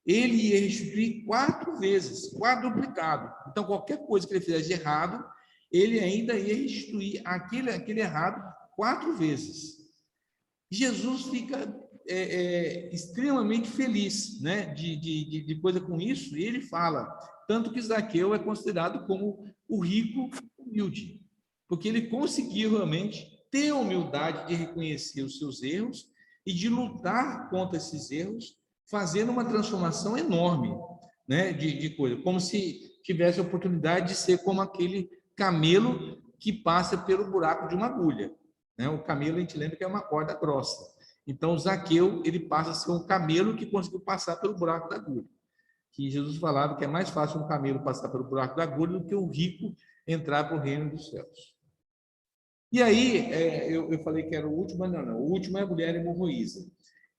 ele ia restituir 4 vezes, quadruplicado. Então, qualquer coisa que ele fizesse de errado, ele ainda ia restituir aquele errado 4 vezes. Jesus fica extremamente feliz, né, de coisa com isso, e ele fala, tanto que Zaqueu é considerado como o rico humilde, porque ele conseguiu realmente ter a humildade de reconhecer os seus erros e de lutar contra esses erros, fazendo uma transformação enorme. né, de coisa, como se tivesse a oportunidade de ser como aquele camelo que passa pelo buraco de uma agulha, né? O camelo, a gente lembra que é uma corda grossa. Então, Zaqueu, ele passa a ser um camelo que conseguiu passar pelo buraco da agulha. Que Jesus falava que é mais fácil um camelo passar pelo buraco da agulha do que o rico entrar para o reino dos céus. E aí, eu falei que era o último, mas não. O último é a mulher hemorroísa.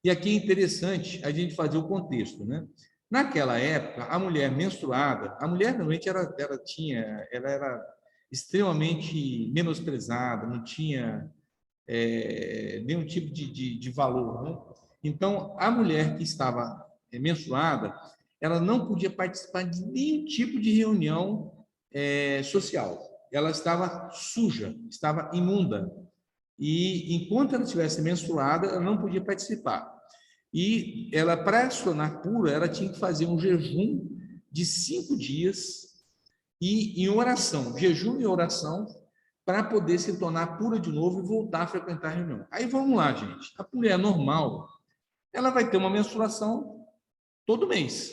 E aqui é interessante a gente fazer o contexto, né? Naquela época, a mulher menstruada, a mulher realmente ela era extremamente menosprezada, não tinha nenhum tipo de valor, né? Então, a mulher que estava menstruada, ela não podia participar de nenhum tipo de reunião social. Ela estava suja, estava imunda. E enquanto ela estivesse menstruada, ela não podia participar. E ela, para se tornar pura, ela tinha que fazer um jejum de 5 dias e em oração, jejum e oração, para poder se tornar pura de novo e voltar a frequentar a reunião. Aí vamos lá, gente. A mulher normal, ela vai ter uma menstruação todo mês.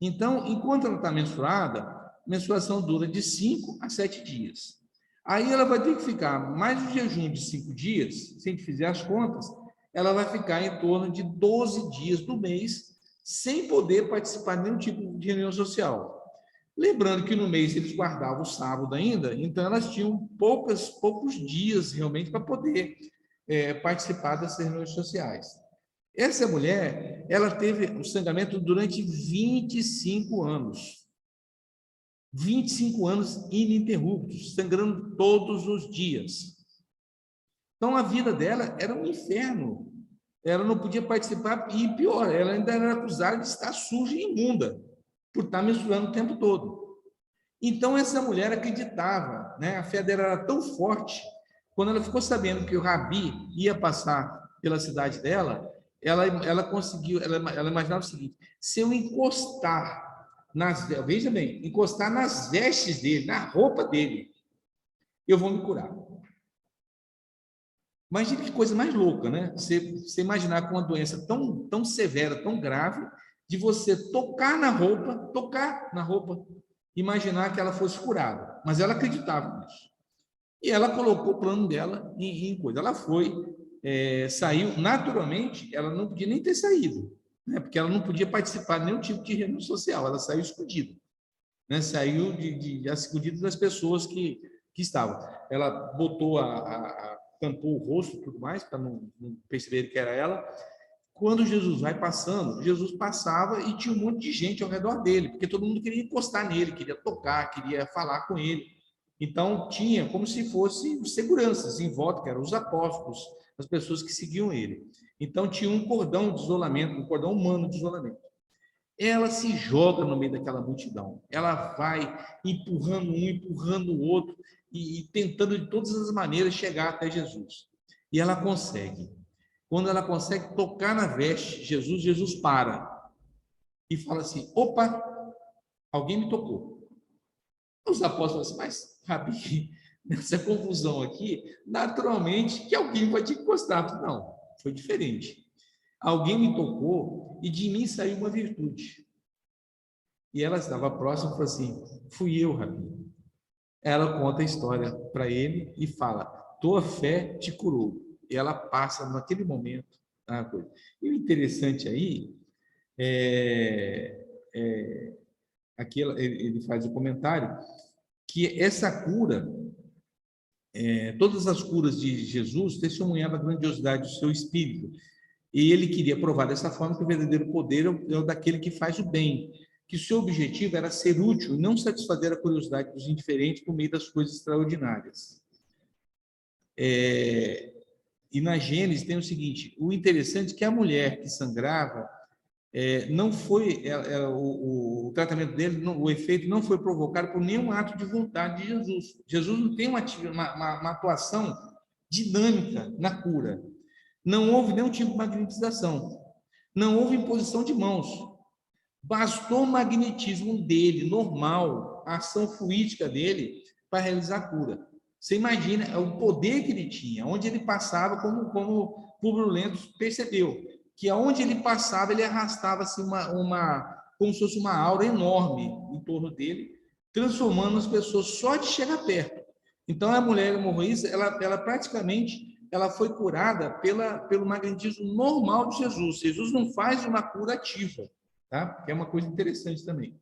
Então, enquanto ela está menstruada, a menstruação dura de 5 a 7 dias. Aí ela vai ter que ficar mais um jejum de 5 dias, se a gente fizer as contas, ela vai ficar em torno de 12 dias do mês sem poder participar de nenhum tipo de reunião social. Lembrando que no mês eles guardavam o sábado ainda, então elas tinham poucos dias realmente para poder participar das reuniões sociais. Essa mulher, ela teve o sangramento durante 25 anos. 25 anos ininterruptos, sangrando todos os dias. Então, a vida dela era um inferno. Ela não podia participar, e pior, ela ainda era acusada de estar suja e imunda, por estar menstruando o tempo todo. Então, essa mulher acreditava, né? A fé dela era tão forte, quando ela ficou sabendo que o Rabi ia passar pela cidade dela, ela conseguiu, ela imaginava o seguinte: se eu encostar veja bem, encostar nas vestes dele, na roupa dele, eu vou me curar. Imagina que coisa mais louca, né? Você imaginar com uma doença tão severa, tão grave, de você tocar na roupa, imaginar que ela fosse curada. Mas ela acreditava nisso. E ela colocou o plano dela em coisa. Ela foi, saiu, naturalmente, ela não podia nem ter saído, né? Porque ela não podia participar de nenhum tipo de reunião social, ela saiu escondida, né? Saiu escondida das pessoas que estavam. Ela botou tampou o rosto e tudo mais, para não perceber que era ela. Quando Jesus vai passando, Jesus passava e tinha um monte de gente ao redor dele, porque todo mundo queria encostar nele, queria tocar, queria falar com ele. Então, tinha como se fosse seguranças em volta, que eram os apóstolos, as pessoas que seguiam ele. Então, tinha um cordão de isolamento, um cordão humano de isolamento. Ela se joga no meio daquela multidão. Ela vai empurrando um, empurrando o outro, e tentando de todas as maneiras chegar até Jesus. E ela consegue. Quando ela consegue tocar na veste de Jesus para e fala assim: opa, alguém me tocou. Os apóstolos falam assim: mas, Rabi, nessa confusão aqui, naturalmente que alguém vai te encostar. Não, foi diferente. Alguém me tocou e de mim saiu uma virtude. E ela estava próxima e falou assim: fui eu, Rabi. Ela conta a história para ele e fala: tua fé te curou. E ela passa naquele momento a coisa. E o interessante aí aqui ele faz o comentário que essa cura, todas as curas de Jesus testemunhavam a grandiosidade do seu espírito. E ele queria provar dessa forma que o verdadeiro poder é o daquele que faz o bem, que o seu objetivo era ser útil e não satisfazer a curiosidade dos indiferentes por meio das coisas extraordinárias. E na Gênesis tem o seguinte: o interessante é que a mulher que sangrava, não foi, o tratamento dele, o efeito não foi provocado por nenhum ato de vontade de Jesus. Jesus não tem uma atuação dinâmica na cura. Não houve nenhum tipo de magnetização. Não houve imposição de mãos. Bastou o magnetismo dele, normal, a ação fluídica dele, para realizar a cura. Você imagina o poder que ele tinha, onde ele passava, como Públio Lentulus percebeu, que aonde ele passava, ele arrastava assim, como se fosse uma aura enorme em torno dele, transformando as pessoas só de chegar perto. Então, a mulher hemorroísta, ela praticamente ela foi curada pelo magnetismo normal de Jesus. Jesus não faz uma cura ativa, tá? Que é uma coisa interessante também.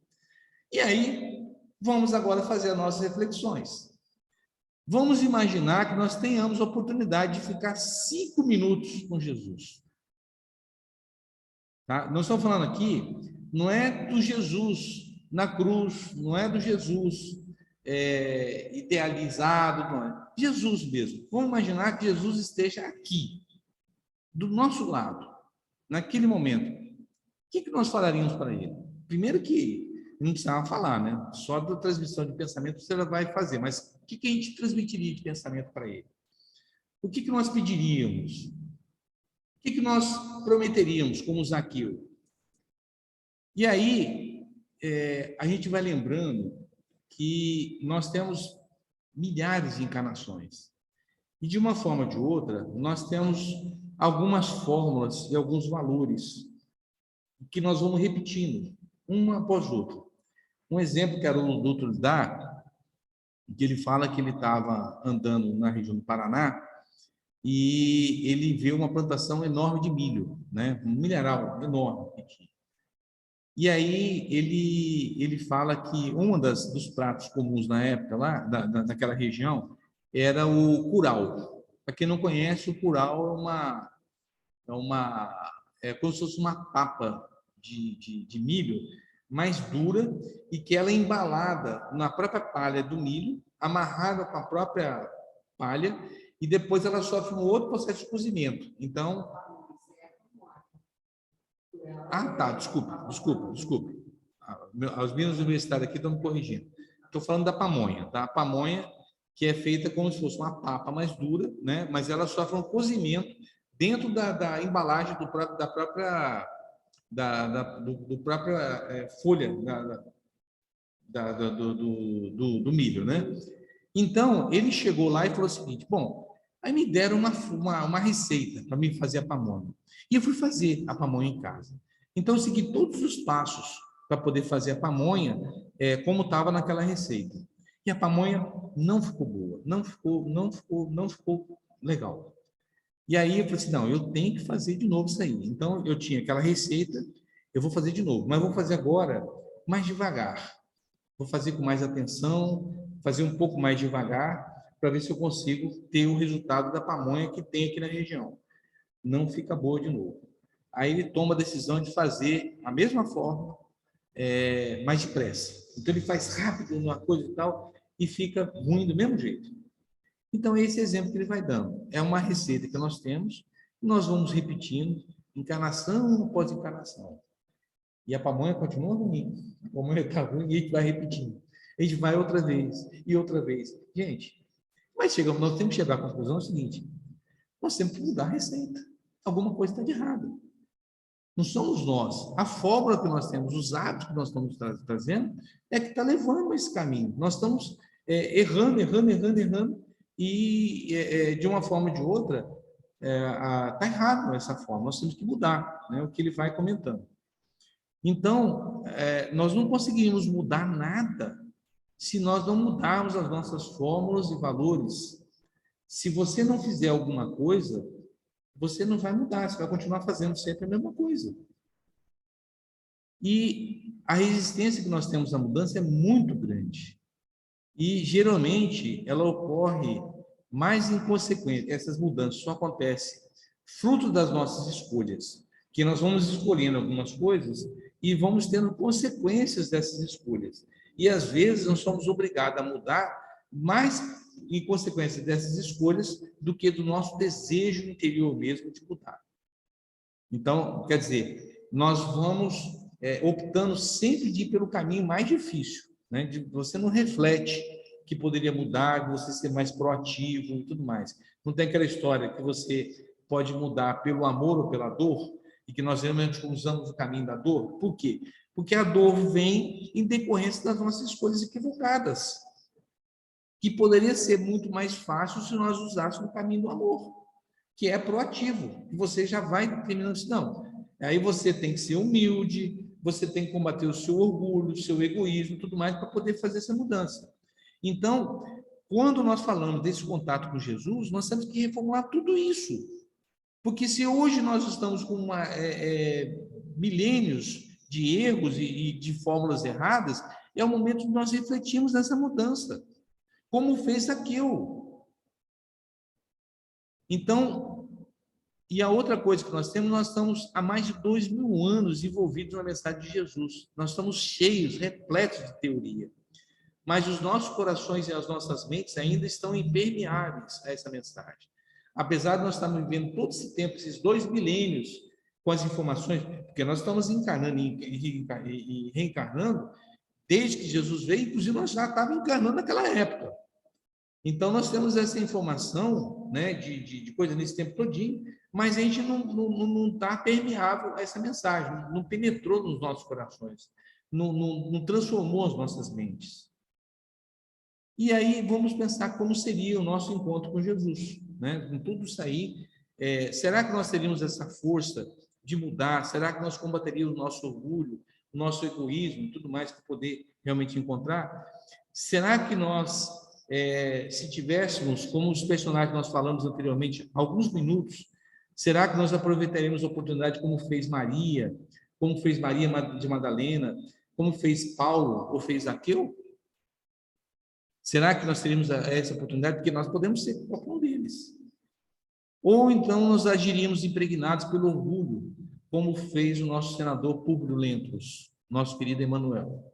E aí, vamos agora fazer as nossas reflexões. Vamos imaginar que nós tenhamos a oportunidade de ficar 5 minutos com Jesus. Tá? Nós estamos falando aqui, não é do Jesus na cruz, não é do Jesus idealizado, não é. Jesus mesmo. Vamos imaginar que Jesus esteja aqui, do nosso lado, naquele momento. O que nós falaríamos para ele? Primeiro que não precisava falar, né? Só da transmissão de pensamento você já vai fazer, mas o que a gente transmitiria de pensamento para ele? O que nós pediríamos? O que nós prometeríamos, como Zaqueu? E aí, a gente vai lembrando que nós temos milhares de encarnações. E, de uma forma ou de outra, nós temos algumas fórmulas e alguns valores que nós vamos repetindo, uma após outra. Um exemplo que o doutor dá, que ele fala que ele estava andando na região do Paraná e ele vê uma plantação enorme de milho, né? Um mineral enorme que tinha. E aí ele fala que dos pratos comuns na época lá, daquela região, era o curau. Para quem não conhece, o curau é como se fosse uma papa de milho mais dura e que ela é embalada na própria palha do milho, amarrada com a própria palha e depois ela sofre um outro processo de cozimento. Então, tá, desculpa. Os meninos universitários aqui estão me corrigindo. Estou falando da pamonha, tá? A pamonha que é feita como se fosse uma papa mais dura, né? Mas ela sofre um cozimento dentro da embalagem da própria folha do milho, né? Então, ele chegou lá e falou o seguinte, bom, aí me deram uma receita para mim fazer a pamonha. E eu fui fazer a pamonha em casa. Então, eu segui todos os passos para poder fazer a pamonha como estava naquela receita. E a pamonha não ficou boa, não ficou legal. E aí eu falei assim, não, eu tenho que fazer de novo isso aí. Então, eu tinha aquela receita, eu vou fazer de novo, mas vou fazer agora mais devagar. Vou fazer com mais atenção, fazer um pouco mais devagar, para ver se eu consigo ter o resultado da pamonha que tem aqui na região. Não fica boa de novo. Aí ele toma a decisão de fazer a mesma forma, mais depressa. Então, ele faz rápido uma coisa e tal, e fica ruim do mesmo jeito. Então, esse é o exemplo que ele vai dando. É uma receita que nós temos, e nós vamos repetindo, encarnação após encarnação. E a pamonha continua ruim. A pamonha está ruim e a gente vai repetindo. A gente vai outra vez e outra vez. Gente, nós temos que chegar à conclusão seguinte: nós temos que mudar a receita. Alguma coisa está de errado. Não somos nós. A fórmula que nós temos, os hábitos que nós estamos trazendo, é que está levando a esse caminho. Nós estamos errando, e de uma forma ou de outra, está errado essa forma. Nós temos que mudar, né? O que ele vai comentando. Então, nós não conseguimos mudar nada se nós não mudarmos as nossas fórmulas e valores. Se você não fizer alguma coisa, você não vai mudar, você vai continuar fazendo sempre a mesma coisa. E a resistência que nós temos à mudança é muito grande. E, geralmente, ela ocorre mais inconsequente. Essas mudanças só acontecem fruto das nossas escolhas, que nós vamos escolhendo algumas coisas e vamos tendo consequências dessas escolhas. E, às vezes, nós somos obrigados a mudar mais em consequência dessas escolhas do que do nosso desejo interior mesmo de mudar. Então, quer dizer, nós vamos optando sempre de ir pelo caminho mais difícil, né? Você não reflete que poderia mudar, você ser mais proativo e tudo mais. Não tem aquela história que você pode mudar pelo amor ou pela dor, e que nós realmente usamos o caminho da dor. Por quê? Porque a dor vem em decorrência das nossas escolhas equivocadas, que poderia ser muito mais fácil se nós usássemos o caminho do amor, que é proativo, que você já vai terminando assim, não. Aí você tem que ser humilde, você tem que combater o seu orgulho, o seu egoísmo, tudo mais, para poder fazer essa mudança. Então, quando nós falamos desse contato com Jesus, nós temos que reformular tudo isso. Porque se hoje nós estamos com milênios de erros e de fórmulas erradas, é o momento de nós refletirmos nessa mudança, como fez Zaqueu. Então, e a outra coisa que nós estamos há mais de 2000 anos envolvidos na mensagem de Jesus. Nós estamos cheios, repletos de teoria. Mas os nossos corações e as nossas mentes ainda estão impermeáveis a essa mensagem. Apesar de nós estarmos vivendo todo esse tempo, esses 2 milênios, com as informações, porque nós estamos encarnando e reencarnando desde que Jesus veio, inclusive nós já estávamos encarnando naquela época. Então, nós temos essa informação, né, de coisa nesse tempo todinho, mas a gente não está permeável a essa mensagem, não penetrou nos nossos corações, não transformou as nossas mentes. E aí vamos pensar como seria o nosso encontro com Jesus, né? Com tudo isso aí, será que nós teríamos essa força de mudar? Será que nós combateríamos o nosso orgulho, o nosso egoísmo e tudo mais para poder realmente encontrar? Será que nós, se tivéssemos, como os personagens que nós falamos anteriormente, alguns minutos, será que nós aproveitaríamos a oportunidade como fez Maria de Madalena, como fez Paulo ou fez Zaqueu? Será que nós teríamos essa oportunidade? Porque nós podemos ser qualquer um deles. Ou então nós agiríamos impregnados pelo orgulho, como fez o nosso senador Públio Lentulus, nosso querido Emanuel.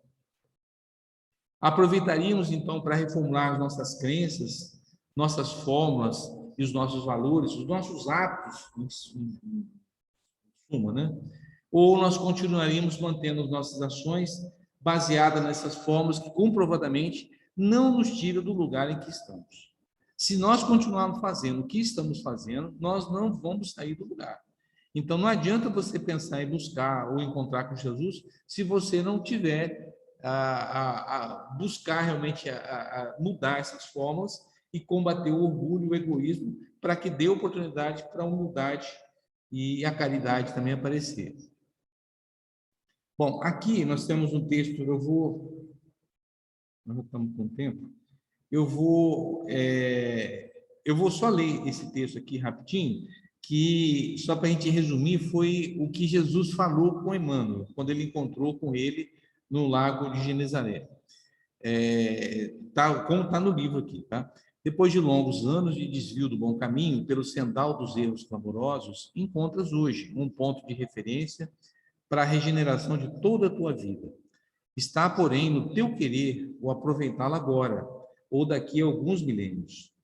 Aproveitaríamos, então, para reformular as nossas crenças, nossas fórmulas e os nossos valores, os nossos hábitos, em suma, né? Ou nós continuaríamos mantendo as nossas ações baseadas nessas fórmulas que comprovadamente não nos tiram do lugar em que estamos. Se nós continuarmos fazendo o que estamos fazendo, nós não vamos sair do lugar. Então, não adianta você pensar em buscar ou encontrar com Jesus se você não tiver buscar realmente mudar essas fórmulas e combater o orgulho e o egoísmo para que dê oportunidade para a humildade e a caridade também aparecer. Bom, aqui nós temos um texto, nós estamos com tempo, eu vou só ler esse texto aqui rapidinho, que, só para a gente resumir, foi o que Jesus falou com Emmanuel, quando ele encontrou com ele no lago de Genezaré. Como está no livro aqui, tá? Depois de longos anos de desvio do bom caminho, pelo sendal dos erros clamorosos, encontras hoje um ponto de referência para a regeneração de toda a tua vida. Está, porém, no teu querer o aproveitá-lo agora, ou daqui a alguns milênios.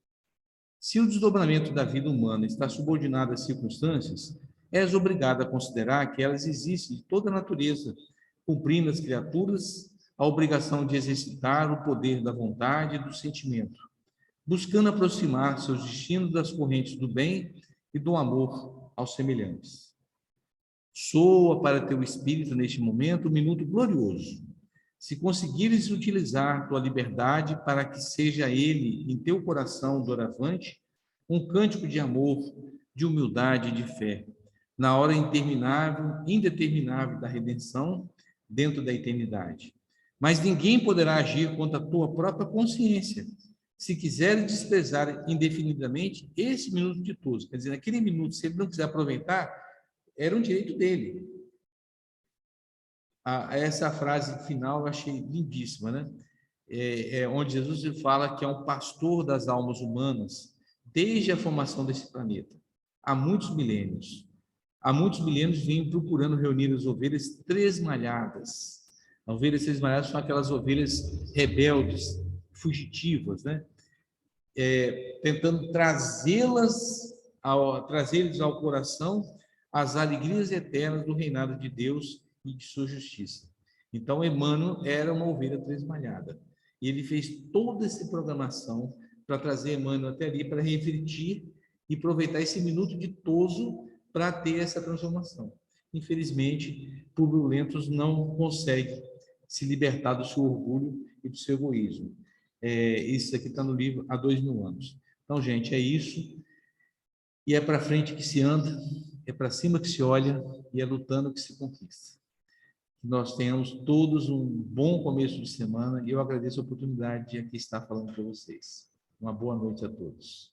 Se o desdobramento da vida humana está subordinado às circunstâncias, és obrigado a considerar que elas existem de toda a natureza, cumprindo as criaturas a obrigação de exercitar o poder da vontade e do sentimento, buscando aproximar seus destinos das correntes do bem e do amor aos semelhantes. Soa para teu espírito, neste momento, um minuto glorioso. Se conseguires utilizar tua liberdade para que seja ele, em teu coração doravante, um cântico de amor, de humildade e de fé, na hora indeterminável da redenção, dentro da eternidade. Mas ninguém poderá agir contra a tua própria consciência, se quiseres desprezar indefinidamente esse minuto de todos. Quer dizer, naquele minuto, se ele não quiser aproveitar, era um direito dele. Essa frase final eu achei lindíssima, né? Onde Jesus fala que é um pastor das almas humanas desde a formação desse planeta, há muitos milênios. Há muitos milênios vem procurando reunir as ovelhas tresmalhadas. As ovelhas tresmalhadas são aquelas ovelhas rebeldes, fugitivas, né? Tentando trazê-los ao coração as alegrias eternas do reinado de Deus e de sua justiça. Então, Emmanuel era uma ovelha tresmalhada. E ele fez toda essa programação para trazer Emmanuel até ali, para refletir e aproveitar esse minuto ditoso para ter essa transformação. Infelizmente, Públio Lentulus não consegue se libertar do seu orgulho e do seu egoísmo. Isso aqui está no livro há 2000 anos. Então, gente, é isso. E é para frente que se anda, é para cima que se olha e é lutando que se conquista. que nós tenhamos todos um bom começo de semana e eu agradeço a oportunidade de aqui estar falando para vocês. Uma boa noite a todos.